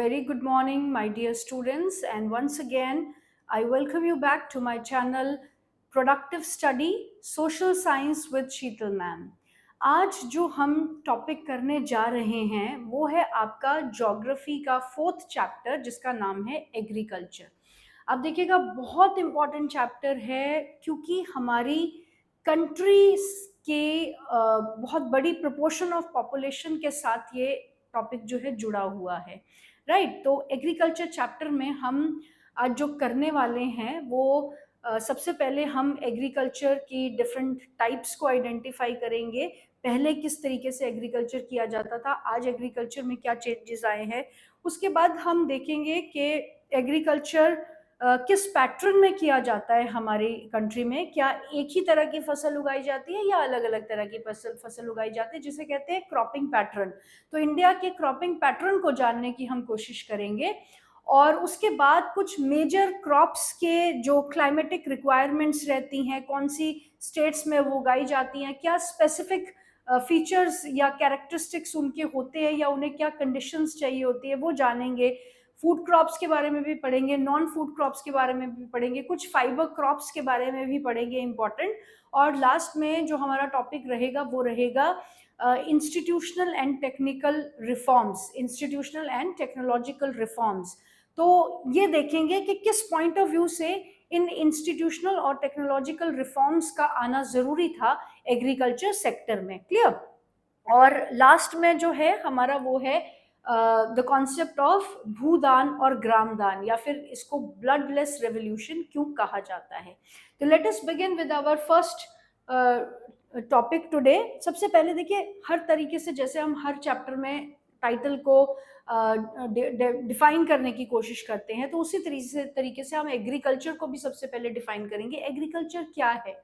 very good morning, my dear students, and once again, I welcome you back to my channel Productive Study Social Science with Sheetal ma'am. आज जो हम topic करने जा रहे हैं वो है आपका ज्योग्राफी का 4th चैप्टर जिसका नाम है एग्रीकल्चर। अब देखिएगा बहुत इंपॉर्टेंट चैप्टर है क्योंकि हमारी कंट्री के बहुत बड़ी प्रोपोर्शन ऑफ पॉपुलेशन के साथ ये टॉपिक जो है जुड़ा हुआ है, राइट। तो एग्रीकल्चर चैप्टर में हम आज जो करने वाले हैं वो सबसे पहले हम एग्रीकल्चर की डिफरेंट टाइप्स को आइडेंटिफाई करेंगे। पहले किस तरीके से एग्रीकल्चर किया जाता था, आज एग्रीकल्चर में क्या चेंजेस आए हैं। उसके बाद हम देखेंगे कि एग्रीकल्चर किस पैटर्न में किया जाता है हमारी कंट्री में। क्या एक ही तरह की फसल उगाई जाती है या अलग अलग तरह की फसल उगाई जाती है, जिसे कहते हैं क्रॉपिंग पैटर्न। तो इंडिया के क्रॉपिंग पैटर्न को जानने की हम कोशिश करेंगे और उसके बाद कुछ मेजर क्रॉप्स के जो क्लाइमेटिक रिक्वायरमेंट्स रहती हैं, कौन सी स्टेट्स में वो उगाई जाती हैं, क्या स्पेसिफिक फीचर्स या कैरेक्टरिस्टिक्स उनके होते हैं या उन्हें क्या कंडीशंस चाहिए होती है वो जानेंगे। फूड क्रॉप्स के बारे में भी पढ़ेंगे, नॉन फूड क्रॉप्स के बारे में भी पढ़ेंगे, कुछ फाइबर क्रॉप्स के बारे में भी पढ़ेंगे इंपॉर्टेंट। और लास्ट में जो हमारा टॉपिक रहेगा वो रहेगा institutional and technical reforms, institutional and technological reforms. तो ये देखेंगे कि किस पॉइंट ऑफ व्यू से इन इंस्टीट्यूशनल और टेक्नोलॉजिकल रिफॉर्म्स का आना जरूरी था एग्रीकल्चर सेक्टर में। क्लियर। और लास्ट में जो है हमारा वो है द कॉन्सेप्ट ऑफ भूदान और ग्रामदान, या फिर इसको ब्लडलेस रेवोल्यूशन क्यों कहा जाता है। तो let us begin with our first topic today. सबसे पहले देखिए, हर तरीके से जैसे हम हर चैप्टर में टाइटल को डिफाइन करने की कोशिश करते हैं, तो उसी तरीके से हम एग्रीकल्चर को भी सबसे पहले डिफाइन करेंगे। एग्रीकल्चर क्या है?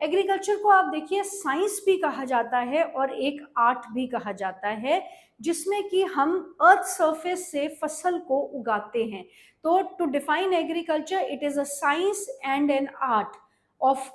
एग्रीकल्चर को आप देखिए साइंस भी कहा जाता है और एक आर्ट भी कहा जाता है, जिसमें कि हम अर्थ सरफेस से फसल को उगाते हैं। तो to define agriculture, it is a science and an art of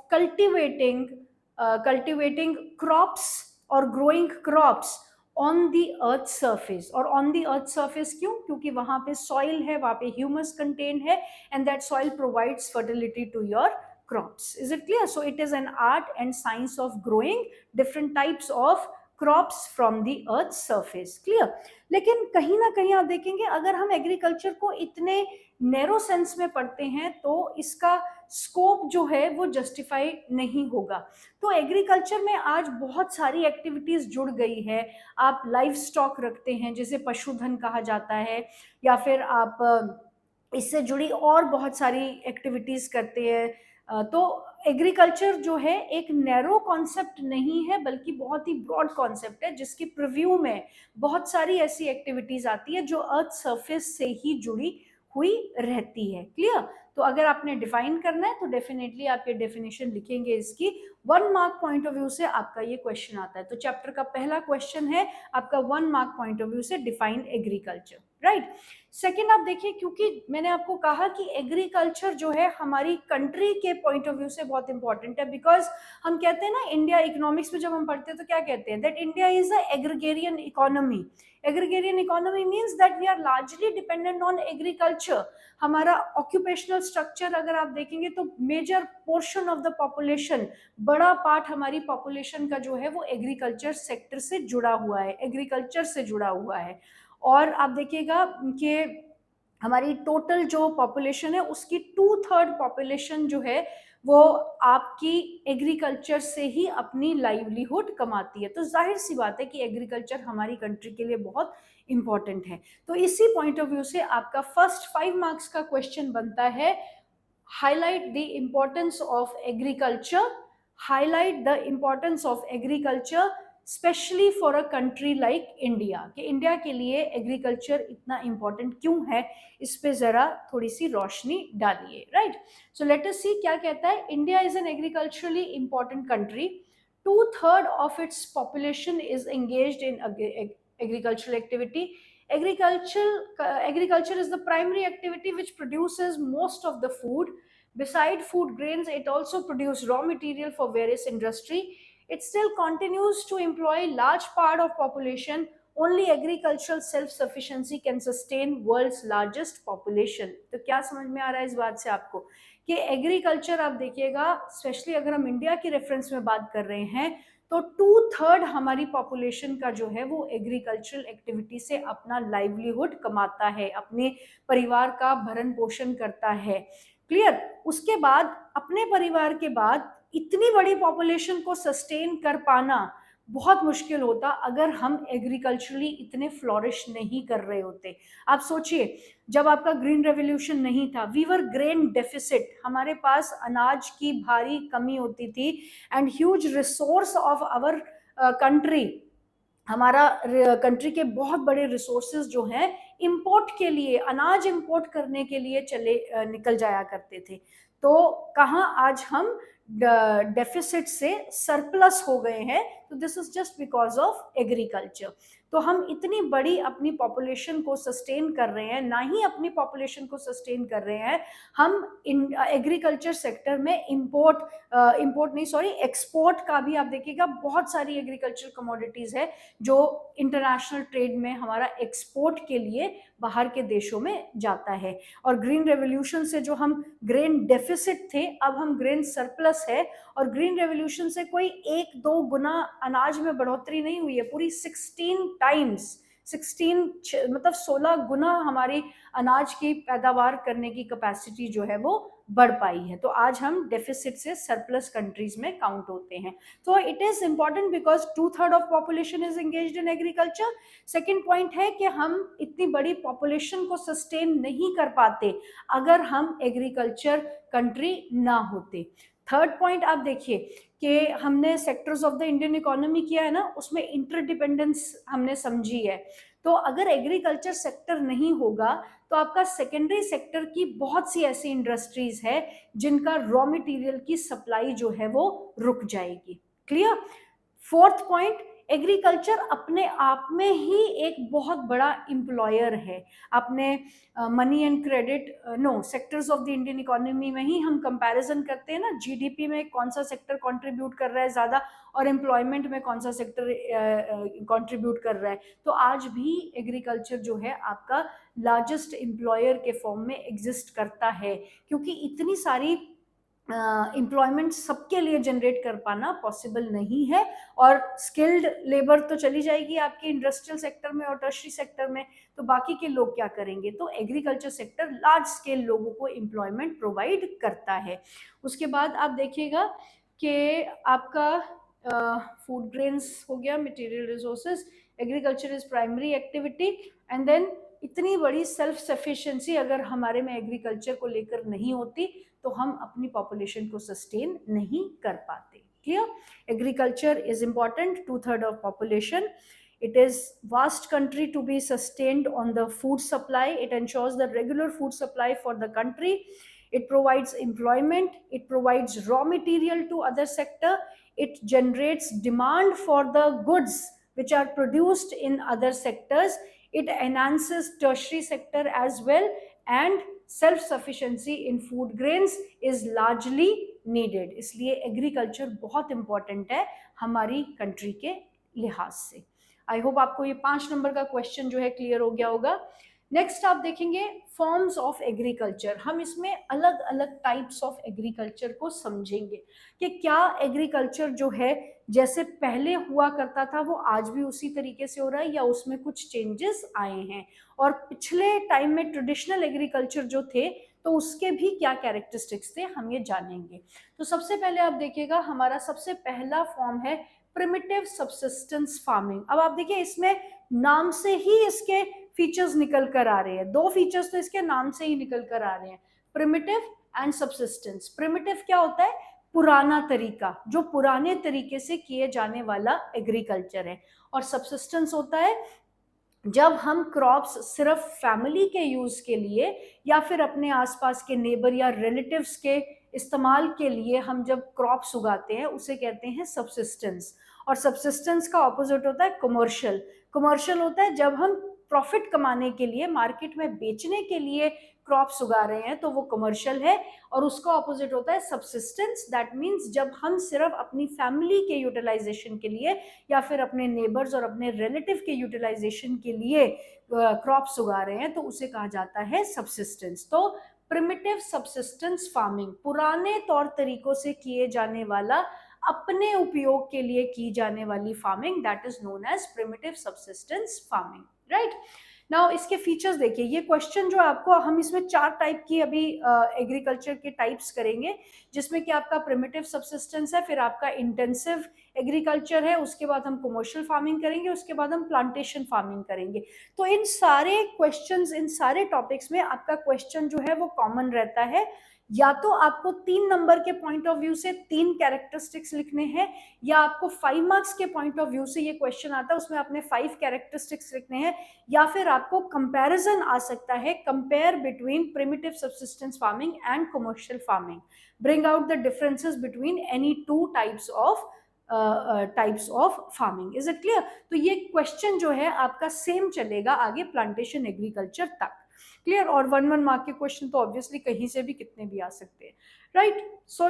cultivating crops और growing crops on the earth surface. और ऑन दी अर्थ सरफेस क्यों? क्योंकि वहां पे सॉइल है, वहां पे ह्यूमस कंटेन है, and that soil provides fertility to your crops. Is it clear? So it is an art and science of growing different types of crops from the earth's surface. Clear? लेकिन कहीं ना कहीं आप देखेंगे, अगर हम agriculture को इतने नैरो सेंस में पढ़ते हैं तो इसका स्कोप जो है वो जस्टिफाई नहीं होगा। तो एग्रीकल्चर में आज बहुत सारी एक्टिविटीज जुड़ गई है। आप लाइव स्टॉक रखते हैं जिसे पशुधन कहा जाता है, या फिर आप इससे जुड़ी और बहुत सारी एक्टिविटीज करते हैं। तो एग्रीकल्चर जो है एक नैरो कॉन्सेप्ट नहीं है, बल्कि बहुत ही ब्रॉड कॉन्सेप्ट है, जिसके प्रिव्यू में बहुत सारी ऐसी एक्टिविटीज आती है जो अर्थ सरफेस से ही जुड़ी हुई रहती है। क्लियर? तो अगर आपने डिफाइन करना है तो डेफिनेटली आप ये डेफिनेशन लिखेंगे इसकी। 1 मार्क पॉइंट ऑफ व्यू से आपका ये क्वेश्चन आता है। तो चैप्टर का पहला क्वेश्चन है आपका 1 मार्क पॉइंट ऑफ व्यू से डिफाइन एग्रीकल्चर, राइट। सेकेंड, आप देखिए, क्योंकि मैंने आपको कहा कि एग्रीकल्चर जो है हमारी कंट्री के पॉइंट ऑफ व्यू से बहुत इंपॉर्टेंट है, बिकॉज हम कहते हैं ना, इंडिया इकोनॉमिक्स में जब हम पढ़ते हैं तो क्या कहते हैं, that India is a agrarian economy. Agrarian economy means that we are largely dependent on agriculture. हमारा ऑक्यूपेशनल स्ट्रक्चर अगर आप देखेंगे तो major portion of the population, बड़ा पार्ट हमारी पॉपुलेशन का जो है वो एग्रीकल्चर सेक्टर से जुड़ा हुआ है, एग्रीकल्चर से जुड़ा हुआ है। और आप देखिएगा कि हमारी टोटल जो पॉपुलेशन है उसकी 2/3 पॉपुलेशन जो है वो आपकी एग्रीकल्चर से ही अपनी लाइवलीहुड कमाती है। तो जाहिर सी बात है कि एग्रीकल्चर हमारी कंट्री के लिए बहुत इंपॉर्टेंट है। तो इसी पॉइंट ऑफ व्यू से आपका फर्स्ट 5 मार्क्स का क्वेश्चन बनता है, highlight the importance of agriculture, highlight the importance of agriculture specially for a country like India. कि इंडिया के लिए एग्रीकल्चर इतना इंपॉर्टेंट क्यों है, इस पे जरा थोड़ी सी रोशनी डालिए, राइट। सो लेट अस सी क्या कहता है। India is an agriculturally important country. 2/3 of its population is engaged in agricultural activity. Agriculture is the primary activity which produces most of the food. Beside food grains, it also produces raw material for various industry. It still continues to employ large part of population. Only agricultural self sufficiency can sustain world's largest population. तो क्या समझ में आ रहा है इस बात से आपको कि एग्रीकल्चर, आप देखिएगा स्पेशली अगर हम इंडिया की रेफरेंस में बात कर रहे हैं तो 2/3 हमारी पॉपुलेशन का जो है वो एग्रीकल्चरल एक्टिविटी से अपना लाइवलीहुड कमाता है, अपने परिवार का भरण पोषण करता है। क्लियर? उसके बाद अपने परिवार के बाद इतनी बड़ी पॉपुलेशन को सस्टेन कर पाना बहुत मुश्किल होता अगर हम एग्रीकल्चरली इतने फ्लोरिश नहीं कर रहे होते। आप सोचिए, जब आपका ग्रीन रेवोल्यूशन नहीं था, वी वर ग्रेन डेफिसिट, हमारे पास अनाज की भारी कमी होती थी and huge resource of our country, हमारा कंट्री के बहुत बड़े रिसोर्सेज जो हैं इंपोर्ट के लिए, अनाज इंपोर्ट करने के लिए निकल जाया करते थे। तो कहाँ आज हम डेफिसिट से सरप्लस हो गए हैं, तो this is just because of agriculture. तो हम इतनी बड़ी अपनी पॉपुलेशन को सस्टेन कर रहे हैं, ना ही अपनी पॉपुलेशन को सस्टेन कर रहे हैं, हम इन एग्रीकल्चर सेक्टर में इंपोर्ट नहीं, सॉरी, एक्सपोर्ट का भी आप देखिएगा, बहुत सारी एग्रीकल्चर कमोडिटीज है जो इंटरनेशनल ट्रेड में हमारा एक्सपोर्ट के लिए बाहर के देशों में जाता है। और ग्रीन रेवोल्यूशन से जो हम ग्रेन डेफिसिट थे, अब हम ग्रेन सरप्लस है, और ग्रीन रेवोल्यूशन से कोई 1-2 गुना अनाज में बढ़ोतरी नहीं हुई है, पूरी 16 टाइम्स, 16 16 गुना हमारी अनाज की पैदावार करने की कैपेसिटी जो है वो बढ़ पाई है। तो आज हम डेफिसिट से सरप्लस कंट्रीज में काउंट होते हैं। तो it is important because 2/3 of population is engaged in agriculture. Second point है कि हम इतनी बड़ी पॉपुलेशन को सस्टेन नहीं कर पाते अगर हम एग्रीकल्चर कंट्री ना होते। थर्ड पॉइंट आप देखिए कि हमने sectors of the Indian economy किया है ना, उसमें इंटरडिपेंडेंस हमने समझी है। तो अगर एग्रीकल्चर सेक्टर नहीं होगा तो आपका सेकेंडरी सेक्टर की बहुत सी ऐसी इंडस्ट्रीज है जिनका रॉ मटेरियल की सप्लाई जो है वो रुक जाएगी। क्लियर? फोर्थ पॉइंट, एग्रीकल्चर अपने आप में ही एक बहुत बड़ा एम्प्लॉयर है। अपने money and credit sectors of the Indian economy में ही हम कंपैरिजन करते हैं ना, जीडीपी में कौन सा सेक्टर कंट्रीब्यूट कर रहा है ज़्यादा और एम्प्लॉयमेंट में कौन सा सेक्टर कंट्रीब्यूट कर रहा है, तो आज भी एग्रीकल्चर जो है आपका लार्जेस्ट एम्प्लॉयर के फॉर्म में एग्जिस्ट करता है, क्योंकि इतनी सारी एम्प्लॉयमेंट सबके लिए जनरेट कर पाना पॉसिबल नहीं है। और स्किल्ड लेबर तो चली जाएगी आपके इंडस्ट्रियल सेक्टर में और टर्शरी सेक्टर में, तो बाकी के लोग क्या करेंगे? तो एग्रीकल्चर सेक्टर लार्ज स्केल लोगों को एम्प्लॉयमेंट प्रोवाइड करता है। उसके बाद आप देखिएगा कि आपका फूड ग्रेन्स हो गया, material resources, agriculture is primary activity, and then इतनी बड़ी सेल्फ सफिशिएंसी अगर हमारे में एग्रीकल्चर को लेकर नहीं होती तो हम अपनी पॉपुलेशन को सस्टेन नहीं कर पाते। Clear? Agriculture is important, 2/3 of population. It is vast country to be sustained on the food supply. It ensures the regular food supply for the country. It provides employment. It provides raw material to other sector. It generates demand for the goods which are produced in other sectors. It enhances tertiary sector as well, and self sufficiency in food grains is largely needed. इसलिए agriculture बहुत important है हमारी country के लिहाज से। I hope आपको ये 5 number का क्वेश्चन जो है क्लियर हो गया होगा। नेक्स्ट आप देखेंगे फॉर्म्स ऑफ एग्रीकल्चर। हम इसमें अलग अलग टाइप्स ऑफ एग्रीकल्चर को समझेंगे कि क्या एग्रीकल्चर जो है जैसे पहले हुआ करता था वो आज भी उसी तरीके से हो रहा है या उसमें कुछ चेंजेस आए हैं, और पिछले टाइम में ट्रेडिशनल एग्रीकल्चर जो थे तो उसके भी क्या कैरेक्टरिस्टिक्स थे, हम ये जानेंगे। तो सबसे पहले आप देखिएगा हमारा सबसे पहला फॉर्म है प्रिमिटिव सबसिस्टेंस फार्मिंग। अब आप देखिए इसमें नाम से ही इसके फीचर्स निकल कर आ रहे हैं, 2 फीचर्स तो इसके नाम से ही निकल कर आ रहे हैं, प्रिमिटिव एंड सबसिस्टेंस। प्रिमिटिव क्या होता है? पुराना तरीका, जो पुराने तरीके से किए जाने वाला एग्रीकल्चर है। और सबसिस्टेंस होता है जब हम क्रॉप्स सिर्फ फैमिली के यूज के लिए या फिर अपने आसपास के नेबर या रिलेटिव्स के इस्तेमाल के लिए हम जब क्रॉप्स उगाते हैं उसे कहते हैं सबसिस्टेंस। और सबसिस्टेंस का ऑपोजिट होता है कमर्शियल। कमर्शियल होता है जब हम प्रॉफिट कमाने के लिए, मार्केट में बेचने के लिए क्रॉप्स उगा रहे हैं तो वो कमर्शियल है, और उसका ऑपोजिट होता है सब्सिस्टेंस। दैट मीन्स जब हम सिर्फ अपनी फैमिली के यूटिलाइजेशन के लिए या फिर अपने नेबर्स और अपने रिलेटिव के यूटिलाइजेशन के लिए क्रॉप्स उगा रहे हैं तो उसे कहा जाता है सब्सिस्टेंस। तो प्रिमिटिव सब्सिस्टेंस फार्मिंग, पुराने तौर तरीकों से किए जाने वाला, अपने उपयोग के लिए की जाने वाली farming, that is known as primitive subsistence farming, right. Now इसके फीचर्स देखिए, ये क्वेश्चन जो आपको, हम इसमें 4 टाइप की अभी एग्रीकल्चर के टाइप्स करेंगे, जिसमें कि आपका प्रिमिटिव सब्सिस्टेंस है, फिर आपका इंटेंसिव एग्रीकल्चर है, उसके बाद हम कमर्शियल फार्मिंग करेंगे, उसके बाद हम प्लांटेशन फार्मिंग करेंगे। तो इन सारे क्वेश्चंस, इन सारे टॉपिक्स में आपका क्वेश्चन जो है वो कॉमन रहता है, या तो आपको 3 नंबर के पॉइंट ऑफ व्यू से 3 कैरेक्टरिस्टिक्स लिखने हैं, या आपको 5 मार्क्स के पॉइंट ऑफ व्यू से ये क्वेश्चन आता है, उसमें आपने 5 कैरेक्टरिस्टिक्स लिखने हैं, या फिर आपको कंपैरिजन आ सकता है, compare between primitive subsistence farming and commercial farming, bring out the differences between any 2 types of farming. Is it clear? तो ये क्वेश्चन जो है आपका सेम चलेगा आगे प्लांटेशन एग्रीकल्चर तक, क्लियर। और 1 मार्क के क्वेश्चन तो ऑब्वियसली कहीं से भी कितने भी आ सकते हैं, राइट। सो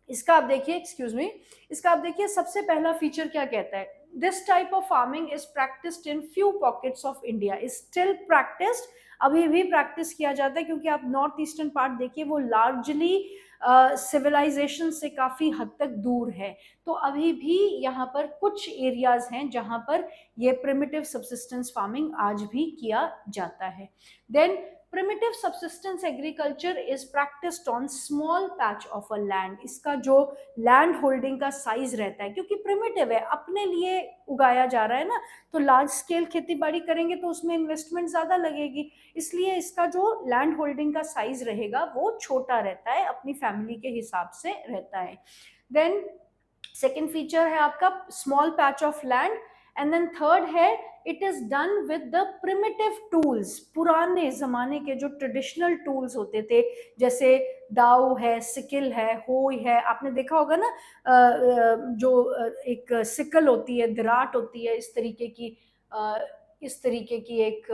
इसका आप देखिए, एक्सक्यूज मी, इसका आप देखिए सबसे पहला फीचर क्या कहता है, this type of farming is practised in few pockets of India, is still practised, अभी भी प्रैक्टिस किया जाता है, क्योंकि आप नॉर्थ ईस्टर्न पार्ट देखिए वो लार्जली सिविलाइजेशन से काफी हद तक दूर है, तो अभी भी यहाँ पर कुछ एरियाज हैं जहां पर ये प्रिमिटिव सब्सिस्टेंस फार्मिंग आज भी किया जाता है। Then primitive subsistence agriculture is practiced on small patch of a land, इसका जो लैंड होल्डिंग का साइज रहता है, क्योंकि प्रिमिटिव है, अपने लिए उगाया जा रहा है ना, तो लार्ज स्केल खेती बाड़ी करेंगे तो उसमें इन्वेस्टमेंट ज्यादा लगेगी, इसलिए इसका जो लैंड होल्डिंग का साइज रहेगा वो छोटा रहता है, अपनी फैमिली के हिसाब से रहता है। देन सेकेंड फीचर है आपका small patch of land, and then third है it is done with the primitive tools, पुराने जमाने के जो ट्रेडिशनल टूल्स होते थे, जैसे दाव है, सिकल है, होय है, आपने देखा होगा ना, जो एक सिकल होती है, दराट होती है, इस तरीके की एक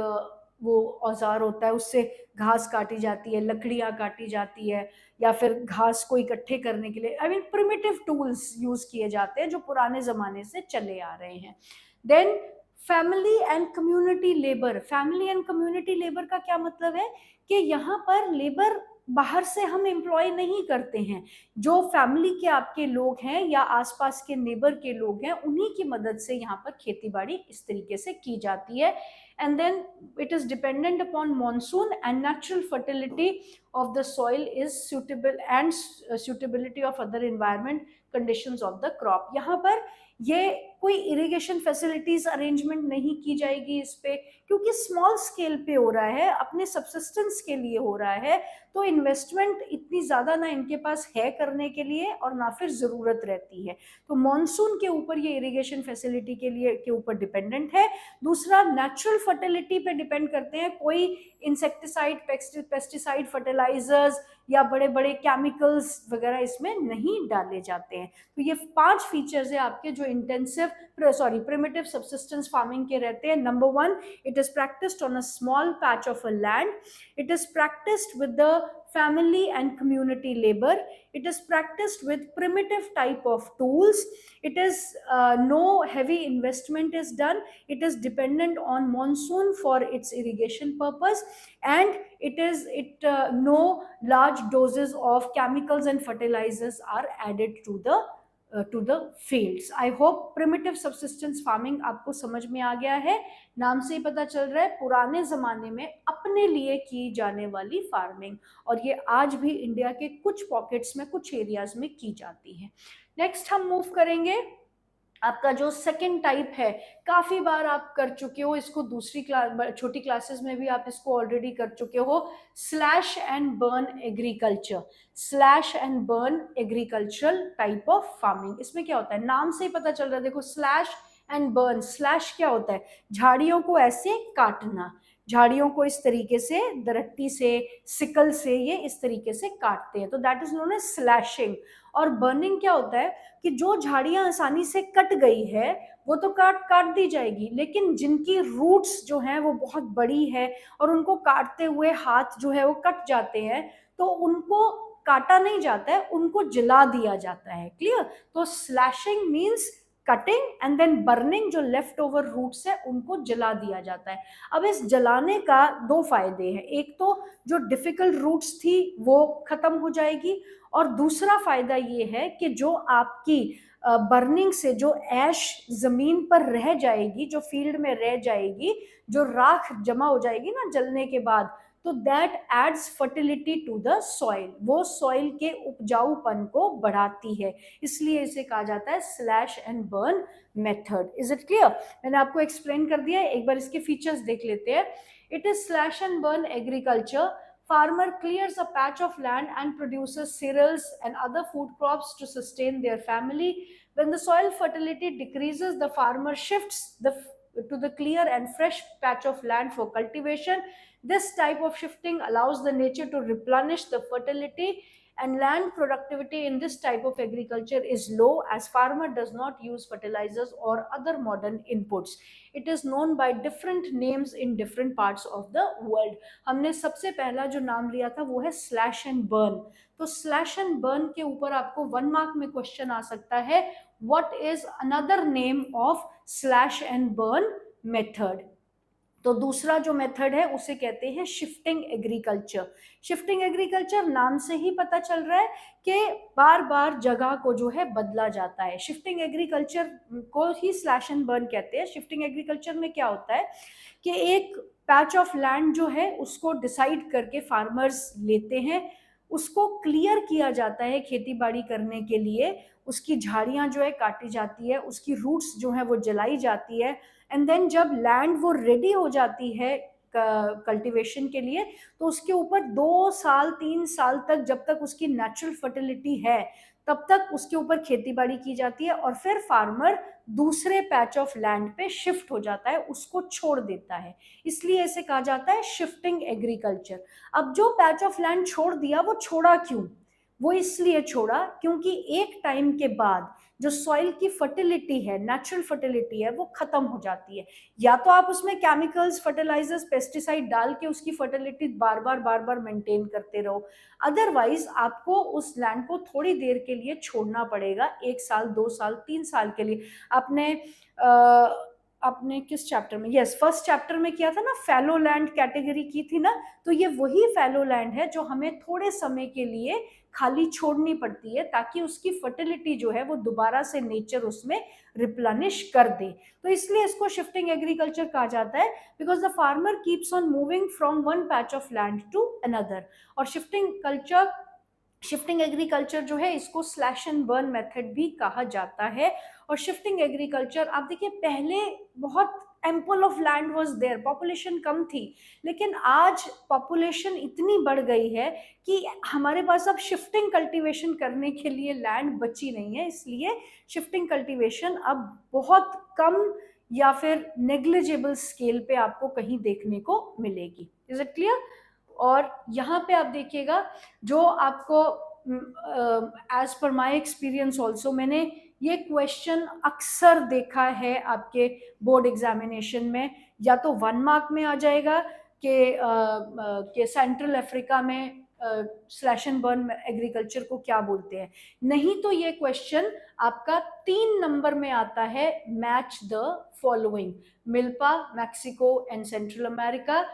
वो औजार होता है, उससे घास काटी जाती है, लकड़ियां काटी जाती है, या फिर घास को इकट्ठे करने के लिए, I mean primitive tools use किए जाते हैं जो पुराने जमाने से चले आ रहे हैं। Then family and community labour, family and community labour का क्या मतलब है कि यहाँ पर लेबर बाहर से हम एम्प्लॉय नहीं करते हैं, जो फैमिली के आपके लोग हैं या आसपास के नेबर के लोग हैं, उन्हीं की मदद से यहाँ पर खेती बाड़ी इस तरीके से की जाती है। And then it is dependent upon monsoon and natural fertility of the soil is suitable and suitability of other environment conditions of the crop। यहाँ पर ये कोई इरिगेशन फैसिलिटीज अरेंजमेंट नहीं की जाएगी इस पे, क्योंकि स्मॉल स्केल पे हो रहा है, अपने सब्सिस्टेंस के लिए हो रहा है, तो इन्वेस्टमेंट इतनी ज़्यादा ना इनके पास है करने के लिए और ना फिर ज़रूरत रहती है, तो मॉनसून के ऊपर ये इरिगेशन फैसिलिटी के ऊपर डिपेंडेंट है। दूसरा नेचुरल फर्टिलिटी पे डिपेंड करते हैं, कोई इंसेक्टिसाइड, पेस्टिसाइड, फर्टिलाइजर्स या बड़े बड़े केमिकल्स वगैरह इसमें नहीं डाले जाते हैं। तो ये 5 फीचर्स है आपके जो प्रिमिटिव सब्सिस्टेंस फार्मिंग के रहते हैं। Number 1, it is practised on a small patch of a land, it is practised with the family and community labor, it is practiced with primitive type of tools, it is no heavy investment is done, it is dependent on monsoon for its irrigation purpose, and no large doses of chemicals and fertilizers are added to the fields। I hope primitive subsistence farming आपको समझ में आ गया है, नाम से ही पता चल रहा है पुराने जमाने में अपने लिए की जाने वाली फार्मिंग, और ये आज भी इंडिया के कुछ पॉकेट्स में, कुछ एरियाज में की जाती है। नेक्स्ट हम मूव करेंगे, आपका जो सेकंड टाइप है, काफी बार आप कर चुके हो इसको, दूसरी क्लास, छोटी क्लासेस में भी आप इसको ऑलरेडी कर चुके हो, slash and burn agriculture, slash and burn agricultural type of farming. इसमें क्या होता है, नाम से ही पता चल रहा है, देखो स्लैश एंड बर्न, स्लैश क्या होता है, झाड़ियों को ऐसे काटना, झाड़ियों को इस तरीके से दरट्टी से, सिकल से ये इस तरीके से काटते हैं, तो that is known as slashing. और बर्निंग क्या होता है कि जो झाड़ियां आसानी से कट गई है वो तो काट काट दी जाएगी, लेकिन जिनकी रूट्स जो हैं वो बहुत बड़ी है और उनको काटते हुए हाथ जो है वो कट जाते हैं, तो उनको काटा नहीं जाता है, उनको जला दिया जाता है। क्लियर? तो slashing means cutting and then burning, जो लेफ्ट ओवर रूट्स है उनको जला दिया जाता है। अब इस जलाने का दो फायदे हैं, एक तो जो डिफिकल्ट रूट्स थी वो खत्म हो जाएगी, और दूसरा फायदा ये है कि जो आपकी बर्निंग से जो ऐश जमीन पर रह जाएगी, जो फील्ड में रह जाएगी, जो राख जमा हो जाएगी ना जलने के बाद, तो that aids fertility to the soil, वो सॉइल के उपजाऊपन को बढ़ाती है, इसलिए इसे कहा जाता है slash and burn method. Is it clear? मैंने आपको एक्सप्लेन कर दिया है, एक बार इसके फीचर्स देख लेते हैं। It is slash and burn agriculture. Farmer clears a patch of land and produces cereals and other food crops to sustain their family. When the soil fertility decreases, the farmer shifts to the clear and fresh patch of land for cultivation. This type of shifting allows the nature to replenish the fertility, and land productivity in this type of agriculture is low as farmer does not use fertilizers or other modern inputs. It is known by different names in different parts of the world. हमने सबसे पहला जो नाम लिया था वो है slash and burn. तो स्लैश एंड बर्न के ऊपर आपको 1 मार्क में क्वेश्चन आ सकता है, what is another name of slash and burn method? तो दूसरा जो मेथड है उसे कहते हैं शिफ्टिंग एग्रीकल्चर। शिफ्टिंग एग्रीकल्चर नाम से ही पता चल रहा है कि बार बार जगह को जो है बदला जाता है। शिफ्टिंग एग्रीकल्चर को ही स्लैश एंड बर्न कहते हैं। शिफ्टिंग एग्रीकल्चर में क्या होता है कि एक पैच ऑफ लैंड जो है उसको डिसाइड करके फार्मर्स लेते हैं, उसको क्लियर किया जाता है खेती बाड़ी करने के लिए, उसकी झाड़ियां जो है काटी जाती है, उसकी रूट्स जो है वो जलाई जाती है, एंड देन जब लैंड वो रेडी हो जाती है कल्टीवेशन के लिए, तो उसके ऊपर 2 साल 3 साल तक, जब तक उसकी नेचुरल फर्टिलिटी है तब तक उसके ऊपर खेती बाड़ी की जाती है, और फिर फार्मर दूसरे पैच ऑफ लैंड पे शिफ्ट हो जाता है, उसको छोड़ देता है, इसलिए इसे कहा जाता है शिफ्टिंग एग्रीकल्चर। अब जो पैच ऑफ लैंड छोड़ दिया वो छोड़ा क्यों? वो इसलिए छोड़ा क्योंकि एक टाइम के बाद जो सॉइल की फर्टिलिटी है, नेचुरल फर्टिलिटी है, वो खत्म हो जाती है। या तो आप उसमें केमिकल्स, फर्टिलाइजर्स, पेस्टिसाइड डाल के उसकी फर्टिलिटी बार बार मेंटेन करते रहो, अदरवाइज आपको उस लैंड को थोड़ी देर के लिए छोड़ना पड़ेगा, 1 साल 2 साल 3 साल के लिए। आपने आपने किस चैप्टर में, यस फर्स्ट चैप्टर में किया था ना, फैलो लैंड कैटेगरी की थी ना, तो ये वही फैलो लैंड है जो हमें थोड़े समय के लिए खाली छोड़नी पड़ती है ताकि उसकी फर्टिलिटी जो है वो दोबारा से नेचर उसमें रिप्लेनिश कर दे। तो इसलिए इसको शिफ्टिंग एग्रीकल्चर कहा जाता है, because the farmer keeps on moving from one patch of land to another. और शिफ्टिंग एग्रीकल्चर जो है इसको स्लैश एंड बर्न मेथड भी कहा जाता है। और शिफ्टिंग एग्रीकल्चर, आप देखिए पहले बहुत ample of land was there, population कम थी, लेकिन आज पॉपुलेशन इतनी बढ़ गई है कि हमारे पास अब शिफ्टिंग कल्टीवेशन करने के लिए लैंड बची नहीं है, इसलिए शिफ्टिंग कल्टीवेशन अब बहुत कम या फिर नेग्लिजिबल स्केल पे आपको कहीं देखने को मिलेगी। Is it clear? और यहाँ पे आप देखिएगा जो आपको as per my experience also, मैंने ये क्वेश्चन अक्सर देखा है आपके बोर्ड एग्जामिनेशन में, या तो 1 मार्क में आ जाएगा कि सेंट्रल अफ्रीका में स्लैश एंड बर्न एग्रीकल्चर को क्या बोलते हैं, नहीं तो ये क्वेश्चन आपका 3 नंबर में आता है, match the following: milpa Mexico and Central America,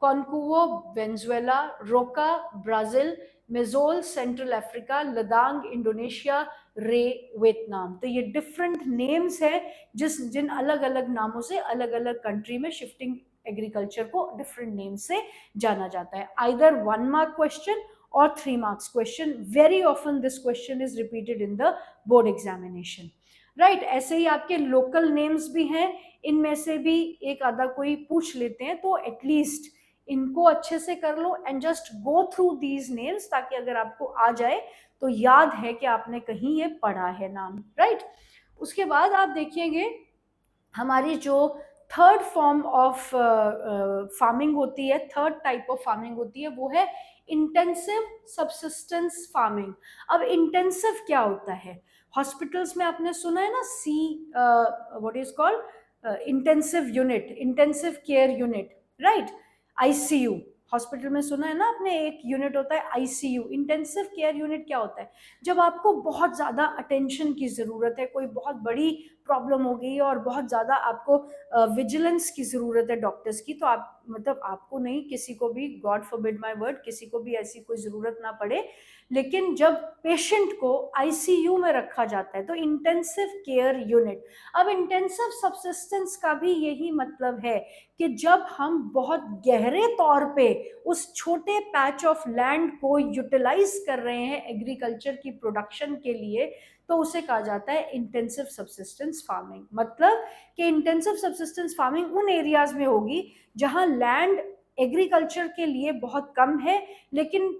conuco Venezuela, roca Brazil, masole Central Africa, ladang Indonesia, ray Vietnam. तो ये डिफरेंट नेम्स है जिन अलग अलग नामों से अलग अलग कंट्री में शिफ्टिंग एग्रीकल्चर को डिफरेंट नेम से जाना जाता है। आइदर 1 मार्क क्वेश्चन और 3 marks question, very often this question is repeated in the board examination, right. ऐसे ही आपके लोकल नेम्स भी हैं, इनमें से भी एक आधा कोई पूछ लेते हैं, तो एटलीस्ट इनको अच्छे से कर लो and just go through these names, ताकि अगर आपको आ जाए तो याद है कि आपने कहीं ये पढ़ा है नाम, राइट। उसके बाद आप देखिएंगे हमारी जो थर्ड फॉर्म ऑफ फार्मिंग होती है, थर्ड टाइप ऑफ फार्मिंग होती है, वो है इंटेंसिव सब्सिस्टेंस फार्मिंग। अब इंटेंसिव क्या होता है? हॉस्पिटल्स में आपने सुना है ना, see what is called intensive unit, intensive care unit, right? ICU, hospital में सुना है ना आपने, एक यूनिट होता है आईसीयू। इंटेंसिव केयर यूनिट क्या होता है? जब आपको बहुत ज़्यादा अटेंशन की ज़रूरत है, कोई बहुत बड़ी प्रॉब्लम हो गई है और बहुत ज़्यादा आपको विजिलेंस की ज़रूरत है डॉक्टर्स की, तो आप मतलब आपको नहीं, किसी को भी, गॉड फॉरबिड माय वर्ड, किसी को भी ऐसी कोई ज़रूरत ना पड़े, लेकिन जब पेशेंट को आईसीयू में रखा जाता है तो इंटेंसिव केयर यूनिट। अब इंटेंसिव सब्सिस्टेंस का भी यही मतलब है कि जब हम बहुत गहरे तौर पे उस छोटे पैच ऑफ लैंड को यूटिलाइज कर रहे हैं एग्रीकल्चर की प्रोडक्शन के लिए, तो उसे कहा जाता है इंटेंसिव सब्सिस्टेंस फार्मिंग। मतलब कि इंटेंसिव सब्सिस्टेंस फार्मिंग उन एरियाज में होगी जहां लैंड एग्रीकल्चर के लिए बहुत कम है, लेकिन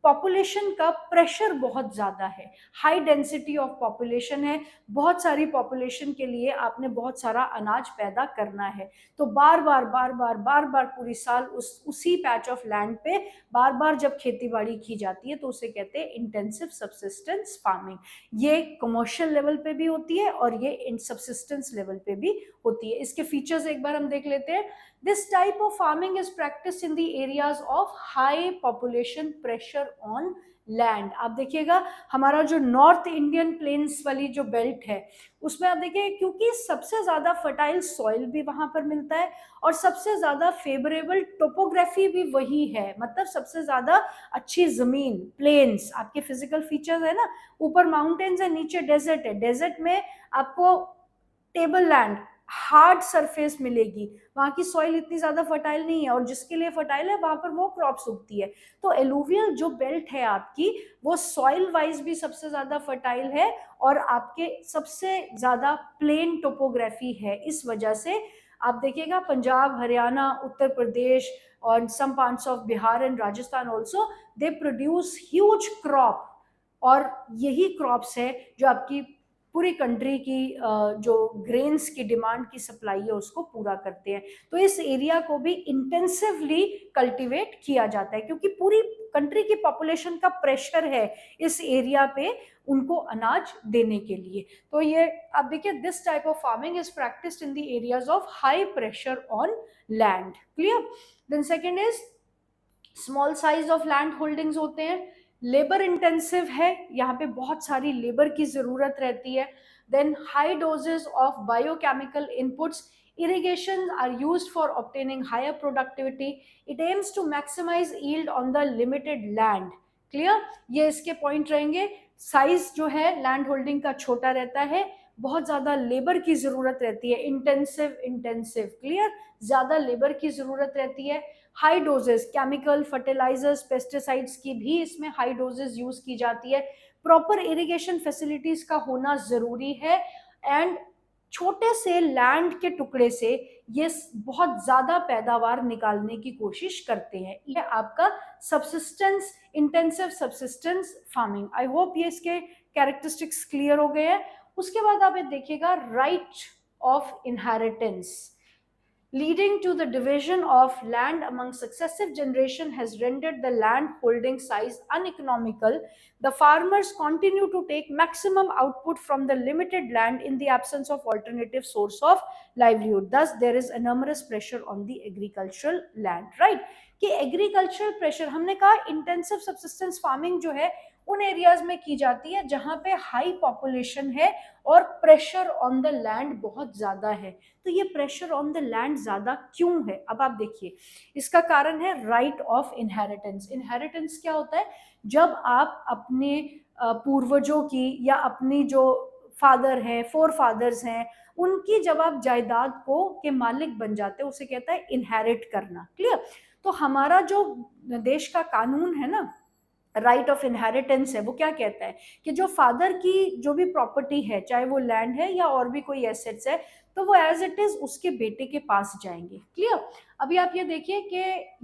पॉपुलेशन का प्रेशर बहुत ज़्यादा है, हाई डेंसिटी ऑफ पॉपुलेशन है, बहुत सारी पॉपुलेशन के लिए आपने बहुत सारा अनाज पैदा करना है, तो बार बार बार बार बार बार पूरी साल उसी पैच ऑफ लैंड पे बार बार जब खेती बाड़ी की जाती है तो उसे कहते हैं इंटेंसिव सब्सिस्टेंस फार्मिंग। ये कमर्शियल लेवल पे भी होती है और ये इन सब्सिस्टेंस लेवल पे भी होती है। इसके फीचर्स एक बार हम देख लेते हैं। This type of farming is practiced in the areas of high population pressure on land। आप देखिएगा हमारा जो नॉर्थ इंडियन प्लेन्स वाली जो बेल्ट है, उसमें आप देखिए, क्योंकि सबसे ज्यादा फर्टाइल सॉइल भी वहां पर मिलता है और सबसे ज्यादा फेवरेबल टोपोग्राफी भी वही है, मतलब सबसे ज्यादा अच्छी जमीन, प्लेन्स, आपके फिजिकल फीचर्स है ना, ऊपर माउंटेन्स है, नीचे डेजर्ट है, डेजर्ट में आपको टेबल लैंड, हार्ड सरफेस मिलेगी, वहां की सॉइल इतनी ज्यादा फर्टाइल नहीं है, और जिसके लिए फर्टाइल है वहां पर वो क्रॉप्स उगती है। तो एलुवियल जो बेल्ट है आपकी, वो सॉइल वाइज भी सबसे ज्यादा फर्टाइल है और आपके सबसे ज्यादा प्लेन टोपोग्राफी है। इस वजह से आप देखिएगा पंजाब, हरियाणा, उत्तर प्रदेश और some parts of Bihar and Rajasthan also, they produce huge crop, और यही क्रॉप्स है जो आपकी पूरी कंट्री की जो ग्रेन्स की डिमांड की सप्लाई है उसको पूरा करते हैं। तो इस एरिया को भी इंटेंसिवली कल्टीवेट किया जाता है, क्योंकि पूरी कंट्री की पॉपुलेशन का प्रेशर है इस एरिया पे उनको अनाज देने के लिए। तो ये आप देखिए, this type of farming is practised in the areas of high pressure on land. Clear? Then second is small size of land holdings होते हैं, लेबर इंटेंसिव है, यहाँ पे बहुत सारी लेबर की जरूरत रहती है। Then high doses of biochemical inputs, irrigation are used for obtaining higher productivity, it aims to maximize yield on the limited land। Clear? ये इसके पॉइंट रहेंगे। साइज जो है लैंड होल्डिंग का छोटा रहता है, बहुत ज्यादा लेबर की जरूरत रहती है, इंटेंसिव इंटेंसिव, क्लियर, ज्यादा लेबर की जरूरत रहती है। High doses, chemical, fertilizers, pesticides की भी इसमें हाई डोजेस यूज की जाती है। प्रॉपर इरिगेशन फैसिलिटीज का होना जरूरी है, एंड छोटे से लैंड के टुकड़े से ये बहुत ज्यादा पैदावार निकालने की कोशिश करते हैं। ये आपका subsistence, intensive subsistence farming. I hope ये इसके कैरेक्टरिस्टिक्स क्लियर हो गए हैं। उसके बाद आप ये देखिएगा, right of inheritance leading to the division of land among successive generation has rendered the land holding size uneconomical. The farmers continue to take maximum output from the limited land in the absence of alternative source of livelihood. Thus, there is enormous pressure on the agricultural land, right? कि agricultural pressure, हमने कहा intensive subsistence farming जो है उन areas में की जाती है जहां पे हाई पॉपुलेशन है और प्रेशर ऑन द लैंड बहुत ज्यादा है। तो ये प्रेशर ऑन द लैंड ज्यादा क्यों है? अब आप देखिए, इसका कारण है राइट ऑफ इनहेरिटेंस। इनहेरिटेंस क्या होता है? जब आप अपने पूर्वजों की या अपनी जो फादर हैं, फोर फादर्स हैं, उनकी जब आप जायदाद को के मालिक बन जाते हैं, उसे कहता है इनहेरिट करना। क्लियर? तो हमारा जो देश का कानून है ना, राइट ऑफ इनहेरिटेंस है वो क्या कहता है कि जो फादर की जो भी प्रॉपर्टी है, चाहे वो लैंड है या और भी कोई एसेट्स है, तो वो एज इट इज उसके बेटे के पास जाएंगे। क्लियर? अभी आप ये देखिए कि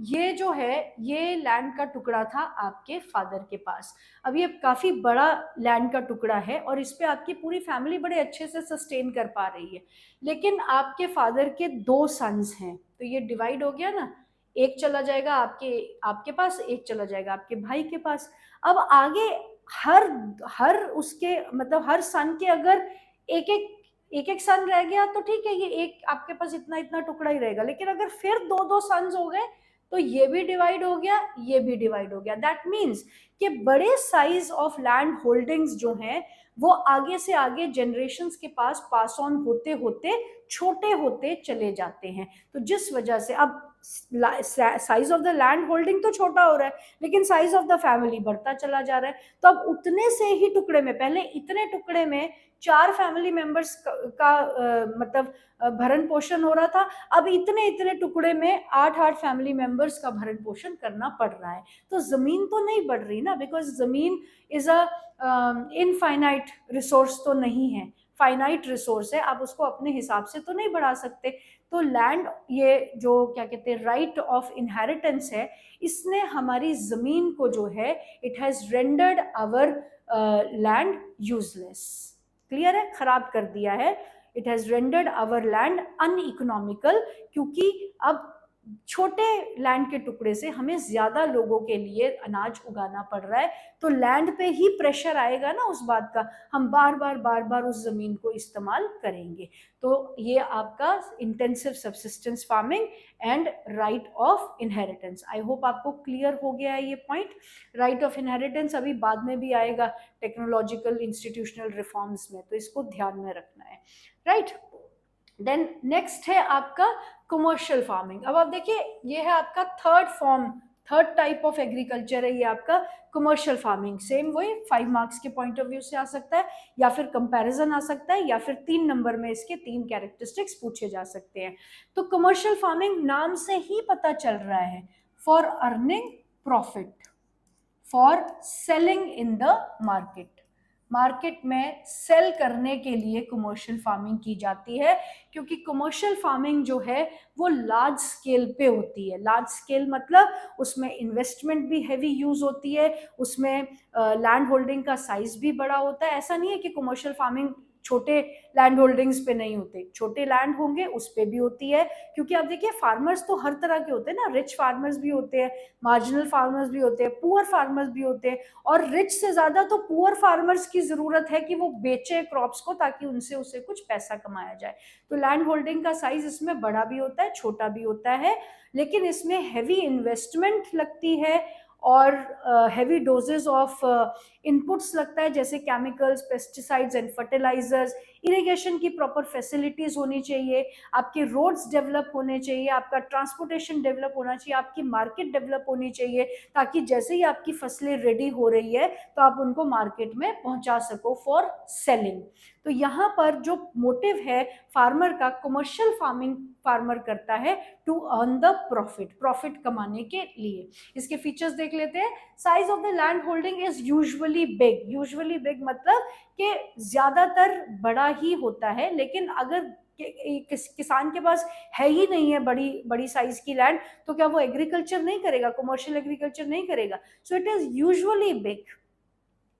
ये जो है ये लैंड का टुकड़ा था आपके फादर के पास। अब ये काफी बड़ा लैंड का टुकड़ा है और इस पे आपकी पूरी फैमिली बड़े अच्छे से सस्टेन कर पा रही है। लेकिन आपके फादर के दो सन्स हैं, तो ये डिवाइड हो गया ना, एक चला जाएगा आपके आपके पास, एक चला जाएगा आपके भाई के पास। अब आगे हर हर उसके मतलब हर सन के अगर एक एक सन रह गया तो ठीक है, ये एक आपके पास इतना इतना टुकड़ा ही रहेगा। लेकिन अगर फिर दो दो सन्स हो गए तो ये भी डिवाइड हो गया, ये भी डिवाइड हो गया। दैट मीन्स कि बड़े साइज ऑफ लैंड होल्डिंग्स जो हैं वो आगे से आगे जनरेशन्स के पास ऑन होते होते छोटे होते चले जाते हैं। तो जिस वजह से अब size of the land holding तो छोटा हो रहा है, लेकिन साइज ऑफ द फैमिली बढ़ता चला जा रहा है। तो अब उतने से ही टुकड़े में, पहले इतने टुकड़े में 4 फैमिली मेंबर्स का मतलब भरण पोषण हो रहा था, अब इतने इतने टुकड़े में 8 फैमिली मेंबर्स का भरण पोषण करना पड़ रहा है। तो जमीन तो नहीं बढ़ रही ना, बिकॉज जमीन इज अ इनफाइनाइट रिसोर्स तो नहीं है, फाइनाइट रिसोर्स है, आप उसको अपने हिसाब से तो नहीं बढ़ा सकते। तो लैंड, ये जो क्या कहते हैं राइट ऑफ इनहेरिटेंस है, इसने हमारी जमीन को जो है it has rendered our land useless. Clear है? खराब कर दिया है। It has rendered our land uneconomical, क्योंकि अब छोटे लैंड के टुकड़े से हमें ज्यादा लोगों के लिए अनाज उगाना पड़ रहा है। तो लैंड पे ही प्रेशर आएगा ना उस बात का, हम बार बार उस जमीन को इस्तेमाल करेंगे। तो ये आपका intensive subsistence farming and right of inheritance. I hope आपको क्लियर हो गया है ये पॉइंट। राइट ऑफ इनहेरिटेंस अभी बाद में भी आएगा टेक्नोलॉजिकल इंस्टीट्यूशनल रिफॉर्म्स में, तो इसको ध्यान में रखना है। राइट? देन नेक्स्ट है आपका कमर्शियल फार्मिंग। अब आप देखिए ये है आपका थर्ड टाइप ऑफ एग्रीकल्चर है ये आपका कमर्शियल फार्मिंग। सेम वही 5 मार्क्स के पॉइंट ऑफ व्यू से आ सकता है, या फिर कंपैरिजन आ सकता है, या फिर 3 नंबर में इसके 3 कैरेक्टरिस्टिक्स पूछे जा सकते हैं। तो कमर्शियल फार्मिंग नाम से ही पता चल रहा है, for earning profit, for selling in the market. Market में सेल करने के लिए कमर्शियल फार्मिंग की जाती है, क्योंकि कमर्शियल फार्मिंग जो है वो लार्ज स्केल पे होती है। लार्ज स्केल मतलब उसमें इन्वेस्टमेंट भी हैवी यूज होती है, उसमें लैंड होल्डिंग का साइज भी बड़ा होता है। ऐसा नहीं है कि कमर्शियल फार्मिंग छोटे लैंड होल्डिंग्स पे नहीं होते, छोटे लैंड होंगे उस पे भी होती है। क्योंकि आप देखिए फार्मर्स तो हर तरह के होते हैं ना, रिच फार्मर्स भी होते हैं, मार्जिनल फार्मर्स भी होते हैं, पुअर फार्मर्स भी होते हैं। और रिच से ज्यादा तो पुअर फार्मर्स की जरूरत है कि वो बेचे क्रॉप्स को, ताकि उनसे उसे कुछ पैसा कमाया जाए। तो लैंड होल्डिंग का साइज इसमें बड़ा भी होता है, छोटा भी होता है, लेकिन इसमें हैवी इन्वेस्टमेंट लगती है और हैवी डोजेज ऑफ इनपुट्स लगता है, जैसे chemicals, pesticides and fertilizers. Irrigation की प्रॉपर फैसिलिटीज होनी चाहिए, आपके रोड्स डेवलप होने चाहिए, आपका ट्रांसपोर्टेशन डेवलप होना चाहिए, आपकी मार्केट डेवलप होनी चाहिए, ताकि जैसे ही आपकी फसलें रेडी हो रही है तो आप उनको मार्केट में पहुंचा सको फॉर सेलिंग। तो यहाँ पर जो मोटिव है फार्मर का, कमर्शियल फार्मिंग फार्मर करता है to earn the profit, profit कमाने के लिए। इसके फीचर्स देख लेते हैं। Size of the land holding is usually big. Usually big मतलब कि ज्यादातर बड़ा ही होता है, लेकिन अगर किसान के पास है ही नहीं है बड़ी बड़ी साइज की लैंड, तो क्या वो एग्रीकल्चर नहीं करेगा, कमर्शियल एग्रीकल्चर नहीं करेगा? So it is usually big.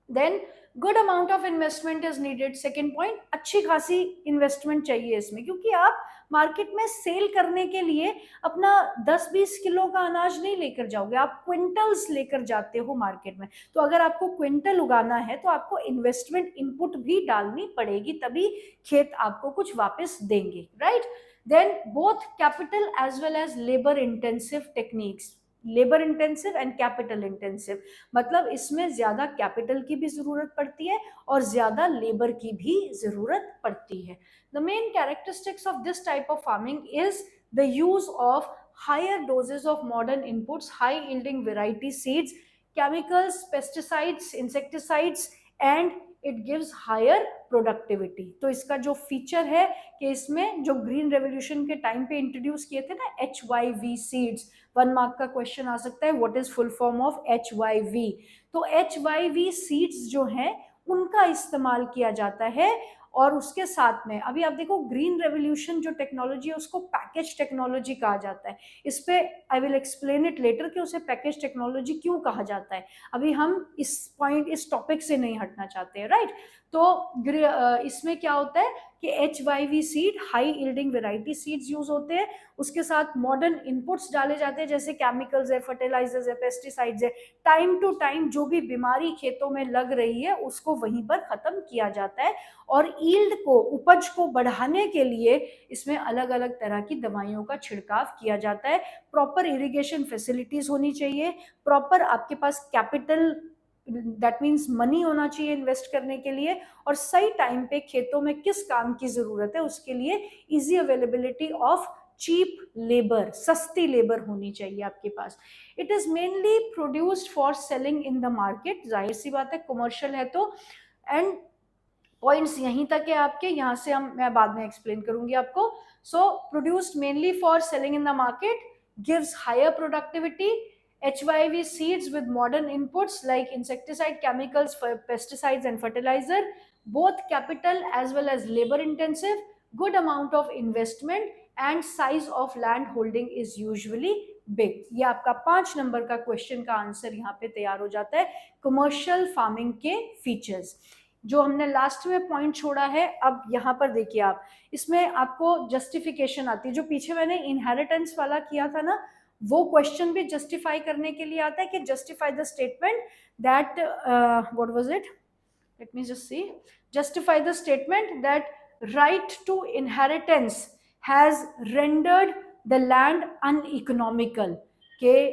Then good amount of investment is needed. Second point, अच्छी खासी इन्वेस्टमेंट चाहिए इसमें, क्योंकि आप मार्केट में सेल करने के लिए अपना 10-20 किलो का अनाज नहीं लेकर जाओगे, आप क्विंटल्स लेकर जाते हो मार्केट में। तो अगर आपको क्विंटल उगाना है तो आपको इन्वेस्टमेंट इनपुट भी डालनी पड़ेगी, तभी खेत आपको कुछ वापस देंगे। Right? Then both capital as well as labour intensive techniques. Labour intensive and capital intensive मतलब इसमें ज्यादा कैपिटल की भी जरूरत पड़ती है और ज्यादा लेबर की भी जरूरत पड़ती है। The main characteristics of this type of farming is the use of higher doses of modern inputs, high yielding variety seeds, chemicals, pesticides, insecticides, and it gives higher productivity. तो इसका जो फीचर है कि इसमें जो ग्रीन रेवोल्यूशन के time पे introduce किए थे ना HYV सीड्स, 1 मार्क का क्वेश्चन आ सकता है, what is full form of HYV। तो HYV सीड्स जो हैं उनका इस्तेमाल किया जाता है। और उसके साथ में अभी आप देखो ग्रीन रेवोल्यूशन जो टेक्नोलॉजी है उसको पैकेज टेक्नोलॉजी कहा जाता है। इस पे I will explain it later कि उसे पैकेज टेक्नोलॉजी क्यों कहा जाता है। अभी हम इस टॉपिक से नहीं हटना चाहते हैं, राइट। तो इसमें क्या होता है कि HYV seed high yielding variety seeds use होते हैं। उसके साथ मॉडर्न इनपुट्स डाले जाते हैं जैसे केमिकल्स है, फर्टिलाइजर्स है, पेस्टिसाइड्स है। टाइम टू टाइम जो भी बीमारी खेतों में लग रही है उसको वहीं पर खत्म किया जाता है। और ईल्ड को, उपज को बढ़ाने के लिए इसमें अलग अलग तरह की दवाइयों का छिड़काव किया जाता है। प्रॉपर इरिगेशन फैसिलिटीज होनी चाहिए, प्रॉपर आपके पास कैपिटल दैट मीन्स मनी होना चाहिए इन्वेस्ट करने के लिए, और सही टाइम पे खेतों में किस काम की जरूरत है उसके लिए easy availability of cheap labour, सस्ती लेबर होनी चाहिए आपके पास। It is mainly produced for selling in the market, जाहिर सी बात है कमर्शियल है तो। एंड पॉइंट्स यहीं तक है आपके, यहाँ से मैं बाद में एक्सप्लेन करूंगी आपको। So produced mainly for selling in the market, gives higher productivity. HYV seeds with modern inputs like insecticide, chemicals, pesticides and fertilizer, both capital as well as labor intensive, good amount of investment and size of land holding is usually big। ये आपका 5 number का question का answer यहाँ पे तैयार हो जाता है, कमर्शियल फार्मिंग के फीचर्स। जो हमने लास्ट में पॉइंट छोड़ा है, अब यहाँ पर देखिए आप, इसमें आपको जस्टिफिकेशन आती है। जो पीछे मैंने इनहेरिटेंस वाला किया था ना, वो क्वेश्चन भी जस्टिफाई करने के लिए आता है कि justify the statement that what was it, let me just see, justify the statement that right to inheritance has rendered the land uneconomical. के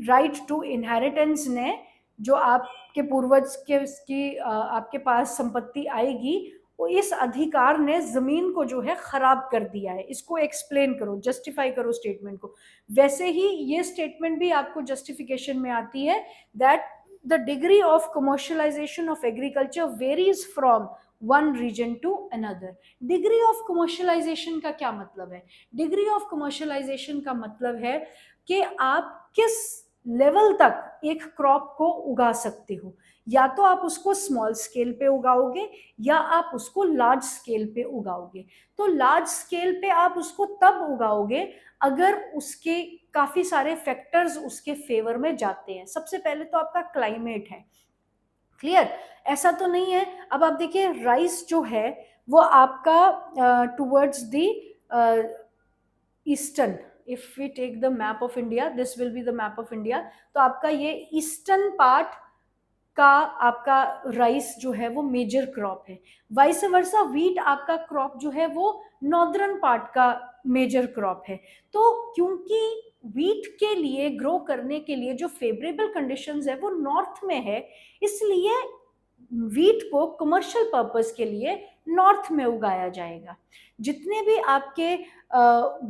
राइट टू इनहेरिटेंस ने जो आपके पूर्वज की आपके पास संपत्ति आएगी, वो इस अधिकार ने जमीन को जो है खराब कर दिया है। इसको एक्सप्लेन करो, जस्टिफाई करो स्टेटमेंट को। वैसे ही ये स्टेटमेंट भी आपको जस्टिफिकेशन में आती है that the degree of commercialization of agriculture varies from one region to another. Degree of commercialization का क्या मतलब है? डिग्री ऑफ कमर्शियलाइजेशन का मतलब है कि आप किस लेवल तक एक क्रॉप को उगा सकते हो। या तो आप उसको स्मॉल स्केल पे उगाओगे या आप उसको लार्ज स्केल पे उगाओगे। तो लार्ज स्केल पे आप उसको तब उगाओगे अगर उसके काफी सारे फैक्टर्स उसके फेवर में जाते हैं। सबसे पहले तो आपका क्लाइमेट है, क्लियर? ऐसा तो नहीं है, अब आप देखिए राइस जो है वो आपका towards the eastern, if we take the map of India, this will be the map of India, तो आपका ये ईस्टर्न पार्ट का आपका राइस जो है वो मेजर क्रॉप है। वाइस वर्सा वीट आपका क्रॉप जो है वो नॉर्दर्न पार्ट का मेजर क्रॉप है। तो क्योंकि वीट के लिए ग्रो करने के लिए जो फेवरेबल कंडीशंस है वो नॉर्थ में है, इसलिए वीट को कमर्शियल पर्पस के लिए नॉर्थ में उगाया जाएगा। जितने भी आपके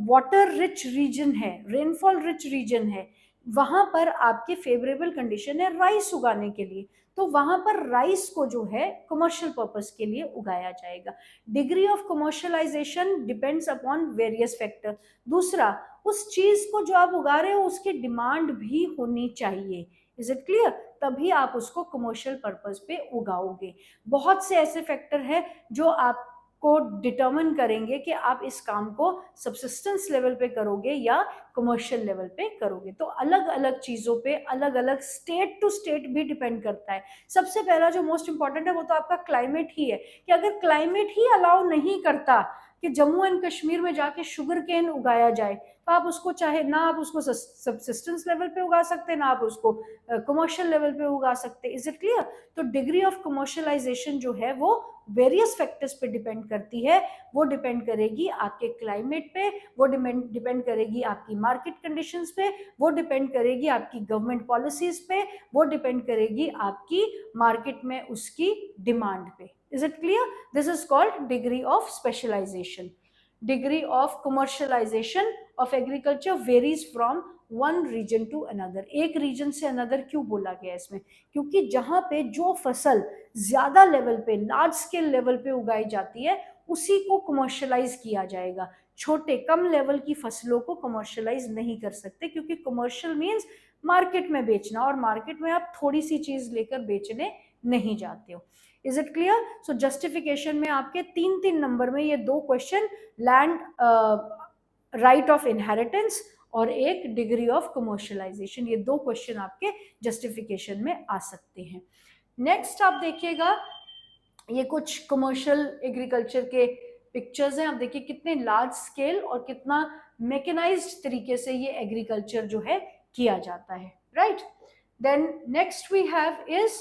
वाटर रिच रीजन है, रेनफॉल रिच रीजन है, वहां पर आपके फेवरेबल कंडीशन है राइस उगाने के लिए, तो वहां पर राइस को जो है कमर्शियल पर्पस के लिए उगाया जाएगा। Degree of commercialisation depends upon various factor. दूसरा, उस चीज को जो आप उगा रहे हो उसकी डिमांड भी होनी चाहिए। Is it clear? तभी आप उसको कमर्शियल पर्पस पे उगाओगे। बहुत से ऐसे फैक्टर है जो आप को डिटर्मिन करेंगे कि आप इस काम को सब्सिस्टेंस लेवल पे करोगे या कमर्शियल लेवल पे करोगे। तो अलग अलग चीजों पे अलग अलग स्टेट टू स्टेट भी डिपेंड करता है। सबसे पहला जो मोस्ट इंपॉर्टेंट है वो तो आपका क्लाइमेट ही है, कि अगर क्लाइमेट ही अलाउ नहीं करता कि जम्मू एंड कश्मीर में जाके शुगर केन उगाया जाए, तो आप उसको चाहे ना आप उसको सब्सिस्टेंस लेवल पे उगा सकते, ना आप उसको कमर्शियल लेवल पे उगा सकते। Is it clear? तो डिग्री ऑफ कमर्शियलाइजेशन जो है वो वेरियस फैक्टर्स पे डिपेंड करती है। वो डिपेंड करेगी आपके क्लाइमेट पे, वो डिपेंड करेगी आपकी मार्केट कंडीशंस पे, वो डिपेंड करेगी आपकी गवर्नमेंट पॉलिसीज पे, वो डिपेंड करेगी आपकी मार्केट में उसकी डिमांड पे। Is it clear? This is called degree of specialization. Degree of commercialization of agriculture varies from one region to another. एक रीजन से अनदर क्यों बोला गया इसमें? क्योंकि जहां पे जो फसल ज्यादा लेवल पे, लार्ज स्केल लेवल पे उगाई जाती है, उसी को कमर्शियलाइज किया जाएगा। छोटे कम लेवल की फसलों को कमर्शियलाइज नहीं कर सकते, क्योंकि कमर्शियल मीन्स मार्केट में बेचना, और मार्केट में आप थोड़ी सी चीज लेकर बेचने नहीं जाते हो। Is it clear? So justification में आपके 3-3 नंबर में ये 2 question, land right of inheritance और एक डिग्री ऑफ कमर्शियलाइजेशन, ये 2 क्वेश्चन आपके जस्टिफिकेशन में आ सकते हैं। नेक्स्ट आप देखिएगा, ये कुछ कमर्शियल एग्रीकल्चर के पिक्चर्स हैं। आप देखिए कितने लार्ज स्केल और कितना मैकेनाइज्ड तरीके से ये एग्रीकल्चर जो है किया जाता है, right? Then next we have is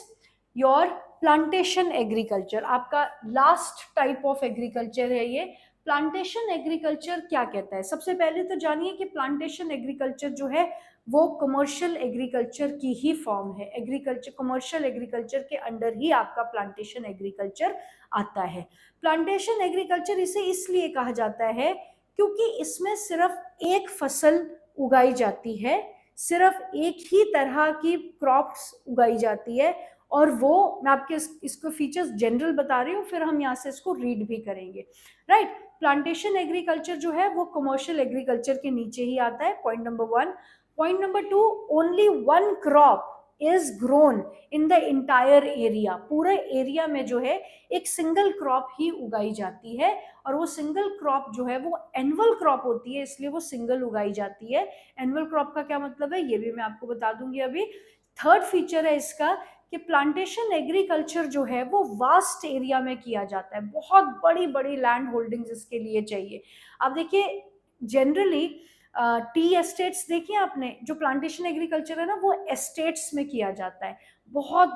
your plantation agriculture. आपका लास्ट टाइप ऑफ एग्रीकल्चर है ये। प्लांटेशन एग्रीकल्चर क्या कहता है? सबसे पहले तो जानिए कि प्लांटेशन एग्रीकल्चर जो है वो कमर्शियल एग्रीकल्चर की ही फॉर्म है। एग्रीकल्चर, कमर्शियल एग्रीकल्चर के अंडर ही आपका प्लांटेशन एग्रीकल्चर आता है। प्लांटेशन एग्रीकल्चर इसे इसलिए कहा जाता है क्योंकि इसमें सिर्फ एक फसल उगाई जाती है, सिर्फ एक ही तरह की क्रॉप्स उगाई जाती है, और वो मैं आपके इसको फीचर्स जनरल बता रही हूँ, फिर हम यहाँ से इसको रीड भी करेंगे, राइट? प्लांटेशन एग्रीकल्चर जो है वो कमर्शियल एग्रीकल्चर के नीचे ही आता है, point number 1। Point number 2, only one crop is grown in the entire area. पूरे एरिया में जो है एक सिंगल क्रॉप ही उगाई जाती है, और वो सिंगल क्रॉप जो है वो एनुअल क्रॉप होती है, इसलिए वो सिंगल उगाई जाती है। एनुअल क्रॉप का क्या मतलब है ये भी मैं आपको बता दूंगी अभी। थर्ड फीचर है इसका कि प्लांटेशन एग्रीकल्चर जो है वो वास्ट एरिया में किया जाता है, बहुत बड़ी बड़ी लैंड होल्डिंग्स इसके लिए चाहिए। अब देखिए जनरली टी एस्टेट्स देखिए आपने, जो प्लांटेशन एग्रीकल्चर है ना वो एस्टेट्स में किया जाता है, बहुत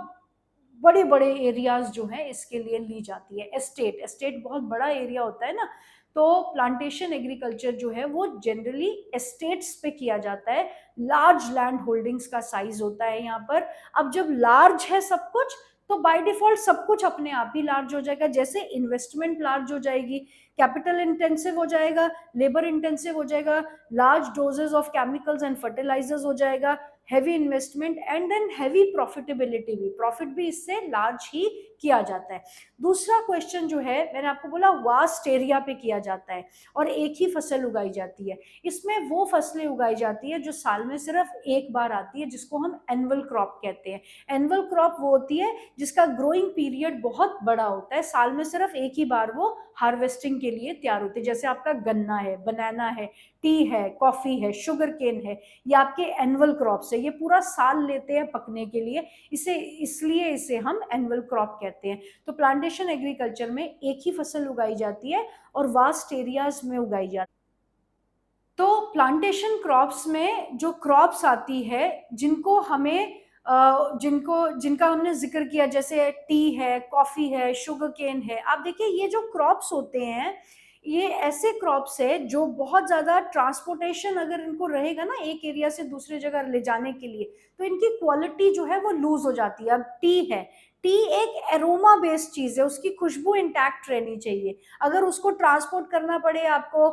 बड़े बड़े एरियाज जो है इसके लिए ली जाती है। एस्टेट, एस्टेट बहुत बड़ा एरिया होता है ना, तो प्लांटेशन एग्रीकल्चर जो है वो जनरली एस्टेट्स पे किया जाता है। लार्ज लैंड होल्डिंग्स का साइज होता है यहाँ पर। अब जब लार्ज है सब कुछ, तो बाय डिफॉल्ट सब कुछ अपने आप ही लार्ज हो जाएगा। जैसे इन्वेस्टमेंट लार्ज हो जाएगी, कैपिटल इंटेंसिव हो जाएगा, लेबर इंटेंसिव हो जाएगा, large doses of chemicals and fertilizers हो जाएगा, heavy investment and then heavy profitability भी, प्रॉफिट भी इससे लार्ज ही किया जाता है। दूसरा क्वेश्चन जो है, मैंने आपको बोला वास्ट एरिया पे किया जाता है और एक ही फसल उगाई जाती है। इसमें वो फसलें उगाई जाती है जो साल में सिर्फ एक बार आती है, जिसको हम एनुअल क्रॉप कहते हैं। एनुअल क्रॉप वो होती है जिसका ग्रोइंग पीरियड बहुत बड़ा होता है, साल में सिर्फ एक ही बार वो हार्वेस्टिंग के लिए तैयार होती है। जैसे आपका गन्ना है, बनाना है, टी है, कॉफी है, शुगर केन है, ये आपके एनुअल क्रॉप्स है, ये पूरा साल लेते हैं पकने के लिए, इसे इसलिए इसे हम एनुअल क्रॉप कहते हैं। तो प्लांटेशन एग्रीकल्चर में एक ही फसल उगाई जाती है और वास्ट एरियाज में उगाई जाती है। तो प्लांटेशन क्रॉप्स में जो क्रॉप्स आती है जिनको हमें जिनका हमने जिक्र किया, जैसे टी है, कॉफी है, शुगर केन है, आप देखिए ये जो क्रॉप्स होते हैं ये ऐसे क्रॉप्स है जो बहुत ज्यादा ट्रांसपोर्टेशन अगर इनको रहेगा ना एक एरिया से दूसरी जगह ले जाने के लिए, तो इनकी क्वालिटी जो है वो लूज हो जाती है। अब टी है, टी एक एरोमा बेस्ड चीज है, उसकी खुशबू इंटैक्ट रहनी चाहिए। अगर उसको ट्रांसपोर्ट करना पड़े आपको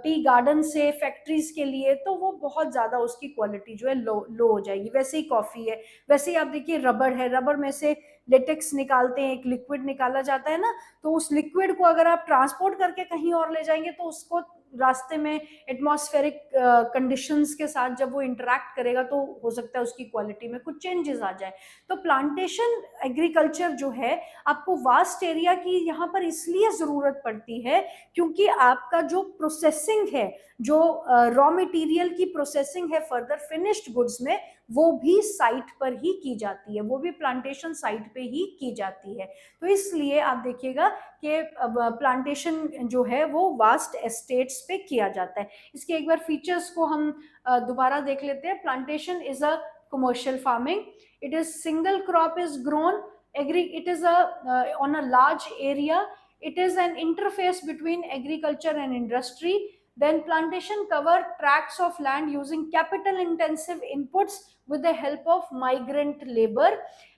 टी गार्डन से फैक्ट्रीज के लिए, तो वो बहुत ज्यादा उसकी क्वालिटी जो है लो हो जाएगी। वैसे ही कॉफी है, वैसे ही आप देखिए रबर है, रबर में से लेटेक्स निकालते हैं, एक लिक्विड निकाला जाता है ना, तो उस लिक्विड को अगर आप ट्रांसपोर्ट करके कहीं और ले जाएंगे तो उसको रास्ते में एटमॉस्फेरिक कंडीशंस के साथ जब वो इंटरेक्ट करेगा तो हो सकता है उसकी क्वालिटी में कुछ चेंजेस आ जाए। तो प्लांटेशन एग्रीकल्चर जो है आपको वास्ट एरिया की यहाँ पर इसलिए जरूरत पड़ती है क्योंकि आपका जो प्रोसेसिंग है, जो रॉ मटेरियल की प्रोसेसिंग है फर्दर फिनिश्ड गुड्स में, वो भी साइट पर ही की जाती है, वो भी प्लांटेशन साइट पे ही की जाती है। तो इसलिए आप देखिएगा कि प्लांटेशन जो है वो वास्ट एस्टेट्स पे किया जाता है। इसके एक बार फीचर्स को हम दोबारा देख लेते हैं। Plantation is a commercial farming. It is single crop is grown. It is on a large area. It is an interface between agriculture and industry. Then plantation cover tracts of land using capital intensive inputs with the help of migrant labor,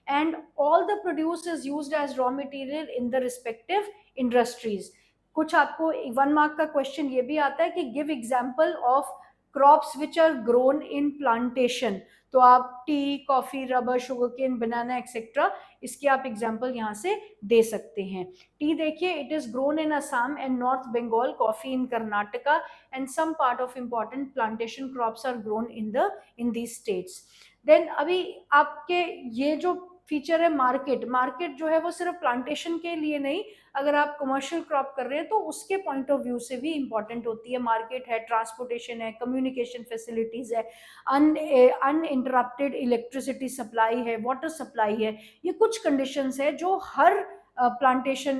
and all the produce is used as raw material in the respective industries. कुछ आपको 1 mark का question ये भी आता है कि give example of crops which are grown in plantation, तो आप tea, coffee, rubber, sugarcane, banana etcetera, इसके आप एग्जाम्पल यहाँ से दे सकते हैं। टी देखिए, it is grown in Assam and north Bengal, coffee in Karnataka, and some part of important plantation crops are grown in these states. देन अभी आपके ये जो फीचर है मार्केट, मार्केट जो है वो सिर्फ प्लांटेशन के लिए नहीं, अगर आप कमर्शियल क्रॉप कर रहे हैं तो उसके पॉइंट ऑफ व्यू से भी इंपॉर्टेंट होती है। मार्केट है, ट्रांसपोर्टेशन है, कम्युनिकेशन फैसिलिटीज है, अनइंटरप्टेड इलेक्ट्रिसिटी सप्लाई है, वाटर सप्लाई है, ये कुछ कंडीशंस है जो हर प्लांटेशन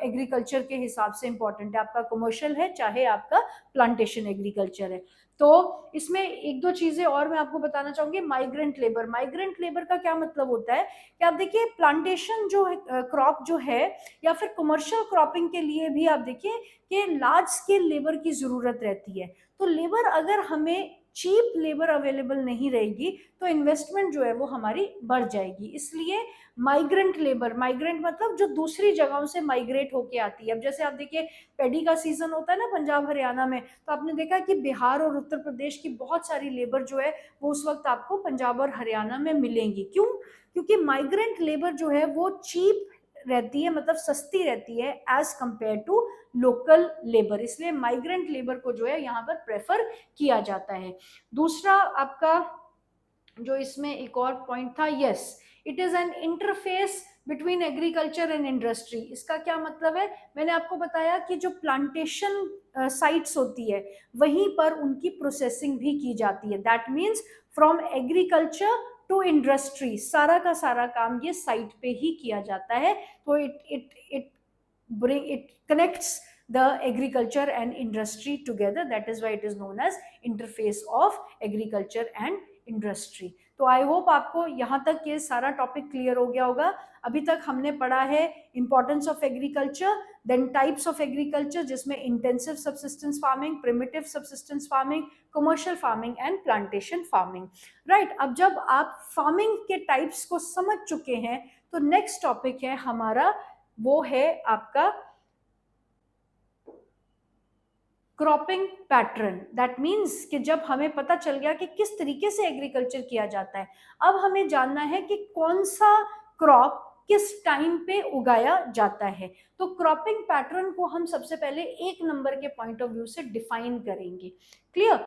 एग्रीकल्चर के हिसाब से इंपॉर्टेंट है, आपका कमर्शियल है चाहे आपका प्लांटेशन एग्रीकल्चर है। तो इसमें एक दो चीजें और मैं आपको बताना चाहूंगी। माइग्रेंट लेबर, माइग्रेंट लेबर का क्या मतलब होता है कि आप देखिए प्लांटेशन जो क्रॉप जो है या फिर कमर्शियल क्रॉपिंग के लिए भी आप देखिए कि लार्ज स्केल लेबर की जरूरत रहती है। तो लेबर अगर हमें चीप लेबर अवेलेबल नहीं रहेगी तो इन्वेस्टमेंट जो है वो हमारी बढ़ जाएगी। इसलिए माइग्रेंट लेबर, माइग्रेंट मतलब जो दूसरी जगहों से माइग्रेट होके आती है। अब जैसे आप देखिए पैडी का सीजन होता है ना पंजाब हरियाणा में, तो आपने देखा कि बिहार और उत्तर प्रदेश की बहुत सारी लेबर जो है वो उस वक्त आपको पंजाब और हरियाणा में मिलेंगी। क्यों? क्योंकि माइग्रेंट लेबर जो है वो चीप रहती है, मतलब सस्ती रहती है as compare to local labour, इसलिए माइग्रेंट लेबर को जो है यहाँ पर प्रेफर किया जाता है। दूसरा आपका जो इसमें एक और पॉइंट था, yes, it is an interface between agriculture and industry. इसका क्या मतलब है? मैंने आपको बताया कि जो प्लांटेशन साइट्स होती है वहीं पर उनकी प्रोसेसिंग भी की जाती है। That means from agriculture to industry, सारा का सारा काम ये साइट पे ही किया जाता है। तो it connects the agriculture and industry together, that is why it is known as interface of agriculture and industry. तो आई होप आपको यहाँ तक ये सारा टॉपिक क्लियर हो गया होगा। अभी तक हमने पढ़ा है importance of agriculture, then types of agriculture जिसमें intensive subsistence farming, primitive subsistence farming, commercial farming and plantation farming. Right, अब जब आप फार्मिंग के टाइप्स को समझ चुके हैं तो नेक्स्ट टॉपिक है हमारा, वो है आपका क्रॉपिंग पैटर्न। दैट मीन्स कि जब हमें पता चल गया कि किस तरीके से एग्रीकल्चर किया जाता है, अब हमें जानना है कि कौन सा क्रॉप किस टाइम पे उगाया जाता है। तो क्रॉपिंग पैटर्न को हम सबसे पहले एक नंबर के पॉइंट ऑफ व्यू से डिफाइन करेंगे। क्लियर?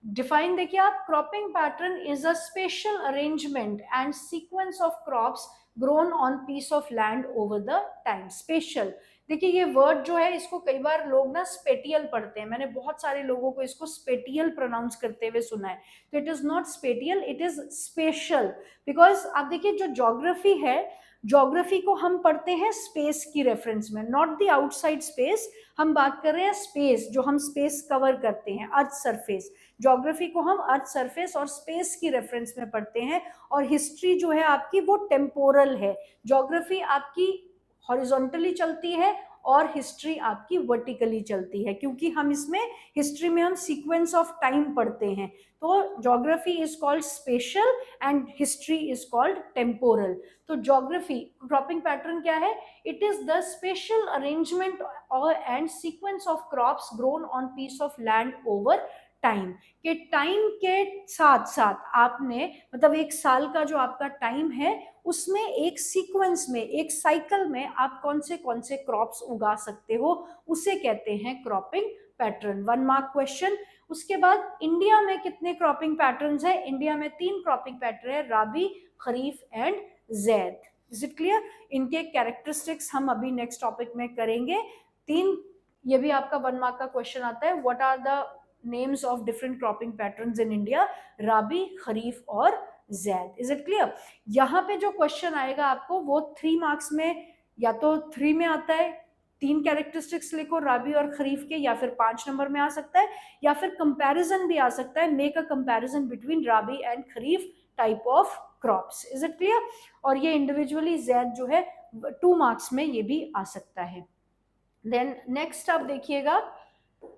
डिफाइन देखिए आप, cropping pattern is a special arrangement and sequence of crops grown on piece of land over the time. Special, देखिए ये वर्ड जो है इसको कई बार लोग ना स्पेटियल पढ़ते हैं, मैंने बहुत सारे लोगों को इसको स्पेटियल प्रोनाउंस करते हुए सुना है। तो it is not spatial, it is special. Because आप देखिए जो ज्योग्राफी है, ज्योग्राफी को हम पढ़ते हैं स्पेस की रेफरेंस में, नॉट द आउटसाइड स्पेस। हम बात कर रहे हैं स्पेस, जो हम स्पेस कवर करते हैं, अर्थ सरफेस। ज्योग्राफी को हम अर्थ सरफेस और स्पेस की रेफरेंस में पढ़ते हैं। और हिस्ट्री जो है आपकी वो टेम्पोरल है। ज्योग्राफी आपकी हॉरिजॉन्टली चलती है और हिस्ट्री आपकी वर्टिकली चलती है, क्योंकि हम इसमें हिस्ट्री में हम सीक्वेंस ऑफ टाइम पढ़ते हैं। तो geography is called spatial and history is called temporal. तो ज्योग्राफी क्रॉपिंग पैटर्न क्या है? It is the spatial arrangement और and sequence of crops grown on piece of land over time. के time के साथ साथ आपने, मतलब एक साल का जो आपका टाइम है उसमें एक सीक्वेंस में, एक साइकिल में आप कौन से क्रॉप्स उगा सकते हो, उसे कहते हैं क्रॉपिंग पैटर्न। 1 mark question. उसके बाद इंडिया में कितने क्रॉपिंग पैटर्न्स है? इंडिया में 3 क्रॉपिंग पैटर्न है, rabi, kharif and zaid. Is it clear? इनके कैरेक्टरिस्टिक्स हम अभी नेक्स्ट टॉपिक में करेंगे। 3, ये भी आपका 1 मार्क का क्वेश्चन आता है, what are the names of different cropping patterns in India? Rabi, kharif और जैद। Is it clear? यहाँ पे जो क्वेश्चन आएगा आपको वो 3 मार्क्स में, या तो 3 में आता है, 3 कैरेक्टरिस्टिक्स लिखो राबी और खरीफ के, या फिर 5 नंबर में आ सकता है, या फिर कंपैरिजन भी आ सकता है, make a comparison between rabi and kharif type of crops. Is it clear? और ये इंडिविजुअली जैद जो है 2 मार्क्स में ये भी आ सकता है। देन नेक्स्ट आप देखिएगा,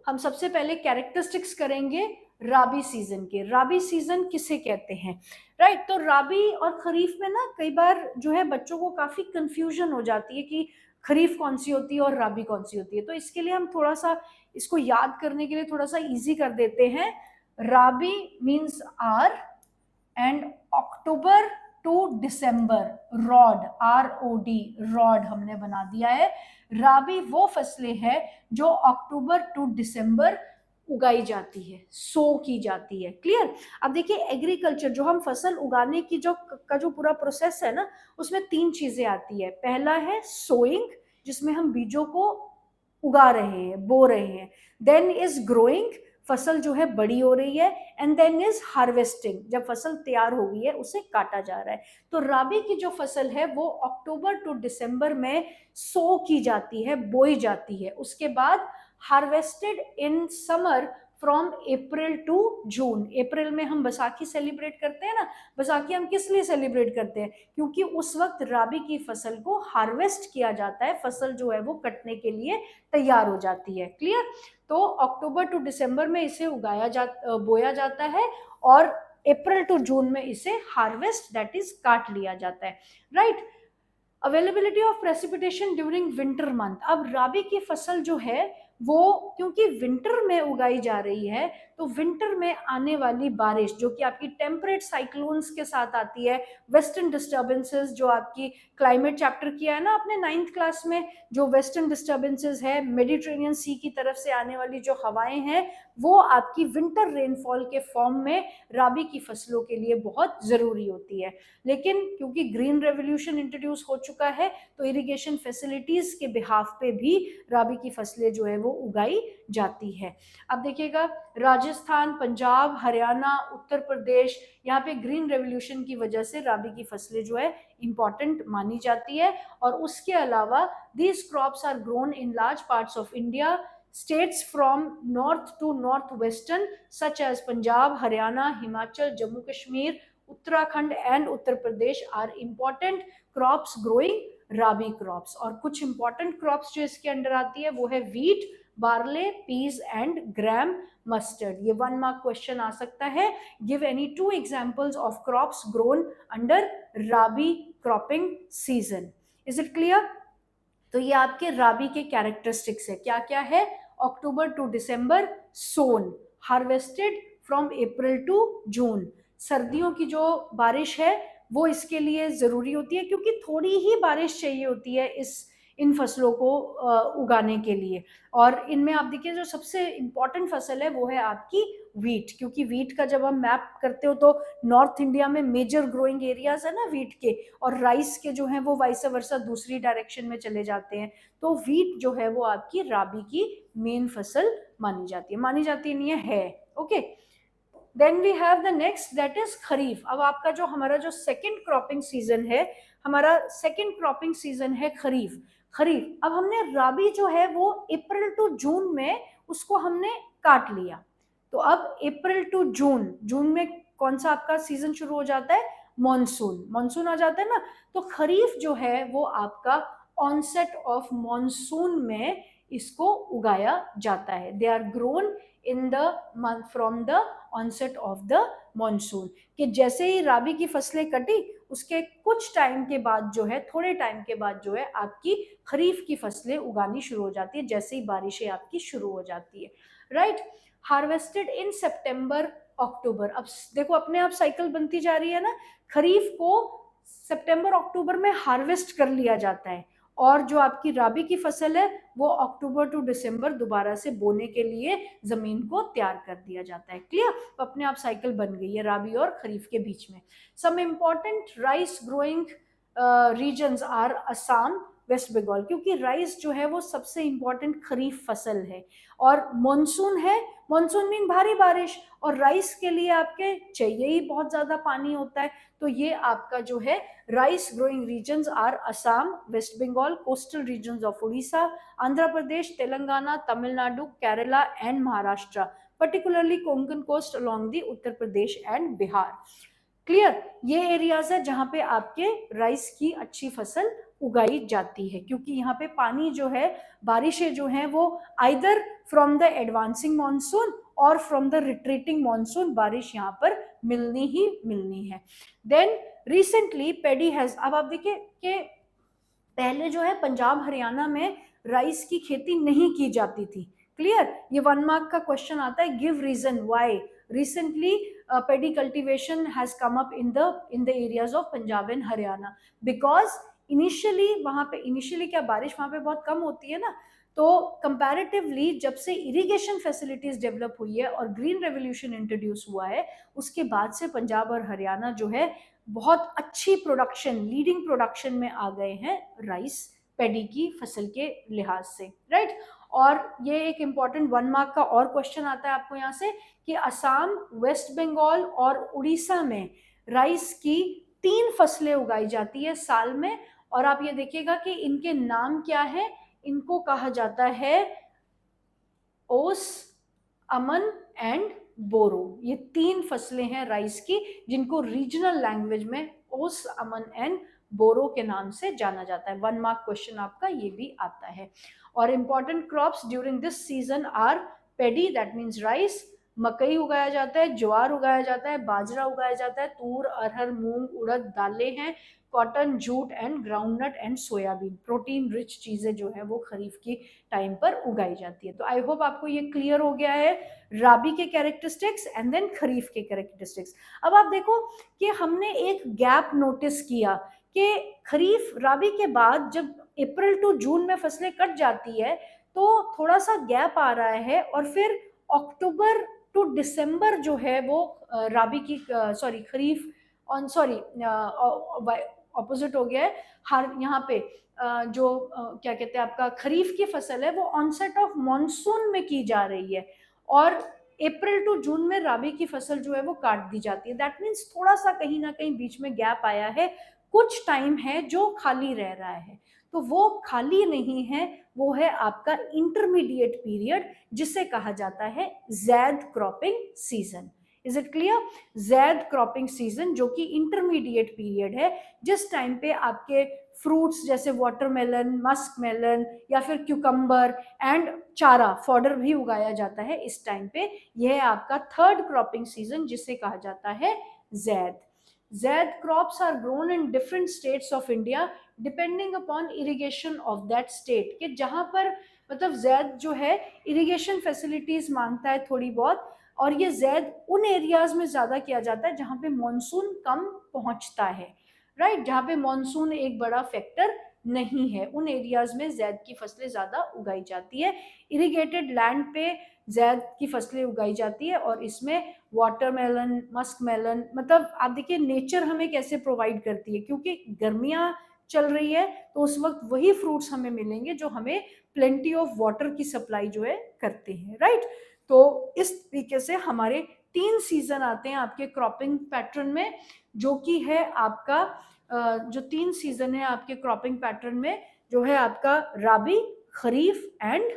हम सबसे पहले कैरेक्टरिस्टिक्स करेंगे राबी सीजन के। राबी सीजन किसे कहते हैं? राइट, तो राबी और खरीफ में ना कई बार जो है बच्चों को काफी कंफ्यूजन हो जाती है कि खरीफ कौन सी होती है और राबी कौन सी होती है। तो इसके लिए हम थोड़ा सा इसको याद करने के लिए थोड़ा सा इजी कर देते हैं। Rabi means R, and October to December ROD, ROD, ROD हमने बना दिया है। राबी वो फसलें हैं जो अक्टूबर टू दिसंबर उगाई जाती है, सो की जाती है। क्लियर? अब देखिए एग्रीकल्चर, जो हम फसल उगाने की जो पूरा प्रोसेस है ना, उसमें 3 चीजें आती है। पहला है सोइंग, जिसमें हम बीजों को उगा रहे हैं, बो रहे हैं। देन इज ग्रोइंग, फसल जो है बड़ी हो रही है। एंड देन इज हार्वेस्टिंग, जब फसल तैयार हो गई है उसे काटा जा रहा है। तो राबी की जो फसल है वो अक्टूबर टू दिसंबर में सो की जाती है, बोई जाती है। उसके बाद harvested in summer from April to June. अप्रैल में हम बैसाखी सेलिब्रेट करते हैं ना, बैसाखी हम किस लिए सेलिब्रेट करते हैं? क्योंकि उस वक्त राबी की फसल को हार्वेस्ट किया जाता है, फसल जो है वो कटने के लिए तैयार हो जाती है। क्लियर? तो अक्टूबर टू दिसंबर में इसे बोया जाता है, और अप्रैल टू जून में इसे हार्वेस्ट, दैट इज काट लिया जाता है। Right? Availability of precipitation during winter month. अब राबी की फसल जो है वो क्योंकि विंटर में उगाई जा रही है, तो विंटर में आने वाली बारिश जो कि आपकी टेम्परेट साइक्लोन्स के साथ आती है, वेस्टर्न डिस्टर्बेंसेस, जो आपकी क्लाइमेट चैप्टर किया है ना आपने 9th क्लास में, जो वेस्टर्न डिस्टर्बेंसेस है, मेडिटेरेनियन सी की तरफ से आने वाली जो हवाएं हैं, वो आपकी विंटर रेनफॉल के फॉर्म में राबी की फसलों के लिए बहुत जरूरी होती है। लेकिन क्योंकि ग्रीन रेवोल्यूशन इंट्रोड्यूस हो चुका है, तो इरिगेशन फैसिलिटीज के बिहाफ पे भी राबी की फसलें जो है वो उगाई जाती है। अब देखिएगा, राजस्थान, पंजाब, हरियाणा, उत्तर प्रदेश, यहाँ पे ग्रीन रेवोल्यूशन की वजह से राबी की फसलें जो है इंपॉर्टेंट मानी जाती है। और उसके अलावा these crops are grown in large parts of India, states from north to northwestern such as Punjab, Haryana, Himachal, Jammu Kashmir, Uttarakhand and Uttar Pradesh are important crops growing rabi crops. और कुछ इंपॉर्टेंट क्रॉप्स जो इसके अंडर आती है वो है wheat, barley, peas and gram mustard. ये 1 mark question आ सकता है। Give any 2 examples of crops grown under rabi cropping season. Is it clear? तो ये आपके राबी के कैरेक्टरिस्टिक्स है। क्या क्या है? October to December sown, harvested from April to June. सर्दियों की जो बारिश है वो इसके लिए जरूरी होती है, क्योंकि थोड़ी ही बारिश चाहिए होती है इन फसलों को उगाने के लिए। और इनमें आप देखिए जो सबसे इंपॉर्टेंट फसल है वो है आपकी वीट, क्योंकि वीट का जब हम मैप करते हो तो नॉर्थ इंडिया में मेजर ग्रोइंग एरियाज है ना वीट के, और राइस के जो है वो वाइस वर्सा दूसरी डायरेक्शन में चले जाते हैं। तो वीट जो है वो आपकी राबी की मेन फसल मानी जाती है, मानी जाती नहीं है। Okay, then we have the next, that is kharif. अब आपका जो हमारा जो सेकंड क्रॉपिंग सीजन है, हमारा सेकंड क्रॉपिंग सीजन है खरीफ। खरीफ, अब हमने राबी जो है वो अप्रैल टू जून में उसको हमने काट लिया। तो अब अप्रैल टू जून, जून में कौन सा आपका सीजन शुरू हो जाता है? मॉनसून, मॉनसून आ जाता है ना। तो खरीफ जो है वो आपका ऑनसेट ऑफ मॉनसून में इसको उगाया जाता है। They are grown in the month from the onset of the monsoon, कि जैसे ही राबी की फसलें कटी उसके कुछ टाइम के बाद जो है, थोड़े टाइम के बाद जो है आपकी खरीफ की फसलें उगानी शुरू हो जाती है, जैसे ही बारिशें आपकी शुरू हो जाती है। राइट? हार्वेस्टेड इन सितंबर अक्टूबर। अब देखो अपने आप साइकिल बनती जा रही है ना, खरीफ को सितंबर अक्टूबर में हार्वेस्ट कर लिया जाता है, और जो आपकी राबी की फसल है वो अक्टूबर टू दिसंबर दोबारा से बोने के लिए जमीन को तैयार कर दिया जाता है। क्लियर? तो अपने आप साइकिल बन गई है राबी और खरीफ के बीच में। Some important rice growing regions are Assam, West Bengal, क्योंकि राइस जो है वो सबसे इंपॉर्टेंट खरीफ फसल है, और मॉनसून है, मॉनसून मीन भारी बारिश, और राइस के लिए आपके चाहिए ही बहुत ज्यादा पानी होता है। तो ये आपका जो है rice growing regions are Assam, West Bengal, coastal regions of Orissa, Andhra Pradesh, Telangana, Tamil Nadu, Kerala and Maharashtra, particularly Konkan coast along the Uttar Pradesh and Bihar. Clear? ये एरियाज है जहां पे आपके राइस की अच्छी फसल उगाई जाती है, क्योंकि यहाँ पे पानी जो है, बारिशें जो हैं वो either from the advancing monsoon और फ्रॉम द रिट्रीटिंग मॉनसून बारिश यहाँ पर मिलनी ही मिलनी है। देन रिसेंटली पेडी हैज, अब आप देखिए कि पहले जो है पंजाब हरियाणा में राइस की खेती नहीं की जाती थी, क्लियर? ये 1 मार्क का क्वेश्चन आता है, give reason why recently paddy cultivation has come up in the areas of Punjab and Haryana because initially वहाँ पे initially क्या बारिश वहाँ पे बहुत कम होती है ना, तो कंपैरेटिवली जब से इरिगेशन फैसिलिटीज डेवलप हुई है और ग्रीन रेवोल्यूशन इंट्रोड्यूस हुआ है, उसके बाद से पंजाब और हरियाणा जो है बहुत अच्छी प्रोडक्शन, लीडिंग प्रोडक्शन में आ गए हैं राइस पैडी की फसल के लिहाज से, राइट? और ये एक इंपॉर्टेंट 1 मार्क का और क्वेश्चन आता है आपको यहाँ से कि असम, वेस्ट बंगाल और उड़ीसा में राइस की 3 फसलें उगाई जाती है साल में, और आप ये देखिएगा कि इनके नाम क्या है। इनको कहा जाता है ओस, अमन एंड बोरो। ये 3 फसलें हैं राइस की जिनको रीजनल लैंग्वेज में ओस, अमन एंड बोरो के नाम से जाना जाता है। 1 मार्क क्वेश्चन आपका ये भी आता है। और important crops during this season are paddy, that means rice, मकई उगाया जाता है, ज्वार उगाया जाता है, बाजरा उगाया जाता है, तूर, अरहर, मूंग, उड़द दालें हैं, cotton, jute and groundnut and soybean. Protein rich चीजें जो है वो खरीफ की टाइम पर उगाई जाती है। तो आई होप आपको ये क्लियर हो गया है राबी के कैरेक्टरिस्टिक्स एंड देन खरीफ के कैरेक्टरिस्टिक्स। अब आप देखो कि हमने एक गैप नोटिस किया कि खरीफ राबी के बाद जब अप्रैल टू जून में फसलें कट जाती है तो थोड़ा सा गैप आ रहा है, और फिर अक्टूबर टू दिसंबर जो है वो राबी की sorry kharif on sorry opposite हो गया है। हर यहाँ पे जो क्या कहते हैं आपका खरीफ की फसल है वो ऑनसेट ऑफ मॉनसून में की जा रही है, और अप्रैल टू जून में राबी की फसल जो है वो काट दी जाती है। दैट मीन्स थोड़ा सा कहीं ना कहीं बीच में गैप आया है, कुछ टाइम है जो खाली रह रहा है। तो वो खाली नहीं है, वो है आपका इंटरमीडिएट पीरियड जिसे कहा जाता है Zaid cropping season. Is it clear? Zaid cropping season जो कि इंटरमीडिएट पीरियड है, जिस टाइम पे आपके फ्रूट्स जैसे वाटरमेलन, मस्क मेलन या फिर क्यूकम्बर एंड चारा फॉडर भी उगाया जाता है इस टाइम पे। यह है आपका थर्ड क्रॉपिंग सीजन जिसे कहा जाता है zaid. Zaid crops are grown in different states of India depending upon irrigation of that state, कि जहां पर मतलब जैद जो है इरिगेशन फैसिलिटीज मांगता है थोड़ी बहुत, और ये जैद उन एरियाज में ज़्यादा किया जाता है जहाँ पे मॉनसून कम पहुँचता है, राइट? जहाँ पे मॉनसून एक बड़ा फैक्टर नहीं है, उन एरियाज में जैद की फसलें ज़्यादा उगाई जाती है। इरिगेटेड लैंड पे जैद की फसलें उगाई जाती है, और इसमें वाटरमेलन, मस्क मेलन, मतलब आप देखिए नेचर हमें कैसे प्रोवाइड करती है, क्योंकि गर्मियाँ चल रही है तो उस वक्त वही फ्रूट्स हमें मिलेंगे जो हमें प्लेंटी ऑफ वाटर की सप्लाई जो है करते हैं, राइट? तो इस तरीके से हमारे 3 सीजन आते हैं आपके क्रॉपिंग पैटर्न में, जो कि है आपका जो 3 सीजन है आपके क्रॉपिंग पैटर्न में जो है आपका राबी, खरीफ एंड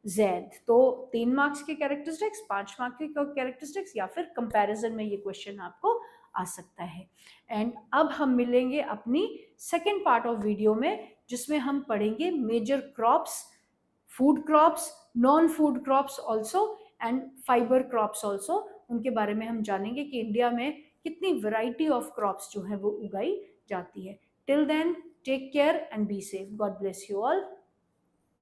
जैद। तो 3 मार्क्स के कैरेक्टरिस्टिक्स, 5 मार्क्स के कैरेक्टरिस्टिक्स, या फिर कंपैरिजन में ये क्वेश्चन आपको आ सकता है। एंड अब हम मिलेंगे अपनी सेकेंड पार्ट ऑफ वीडियो में जिसमें हम पढ़ेंगे major crops, food crops, non food crops also and fibre crops also. उनके बारे में हम जानेंगे कि इंडिया में कितनी वैरायटी ऑफ क्रॉप्स जो है वो उगाई जाती है। Till then take care and be safe. God bless you all.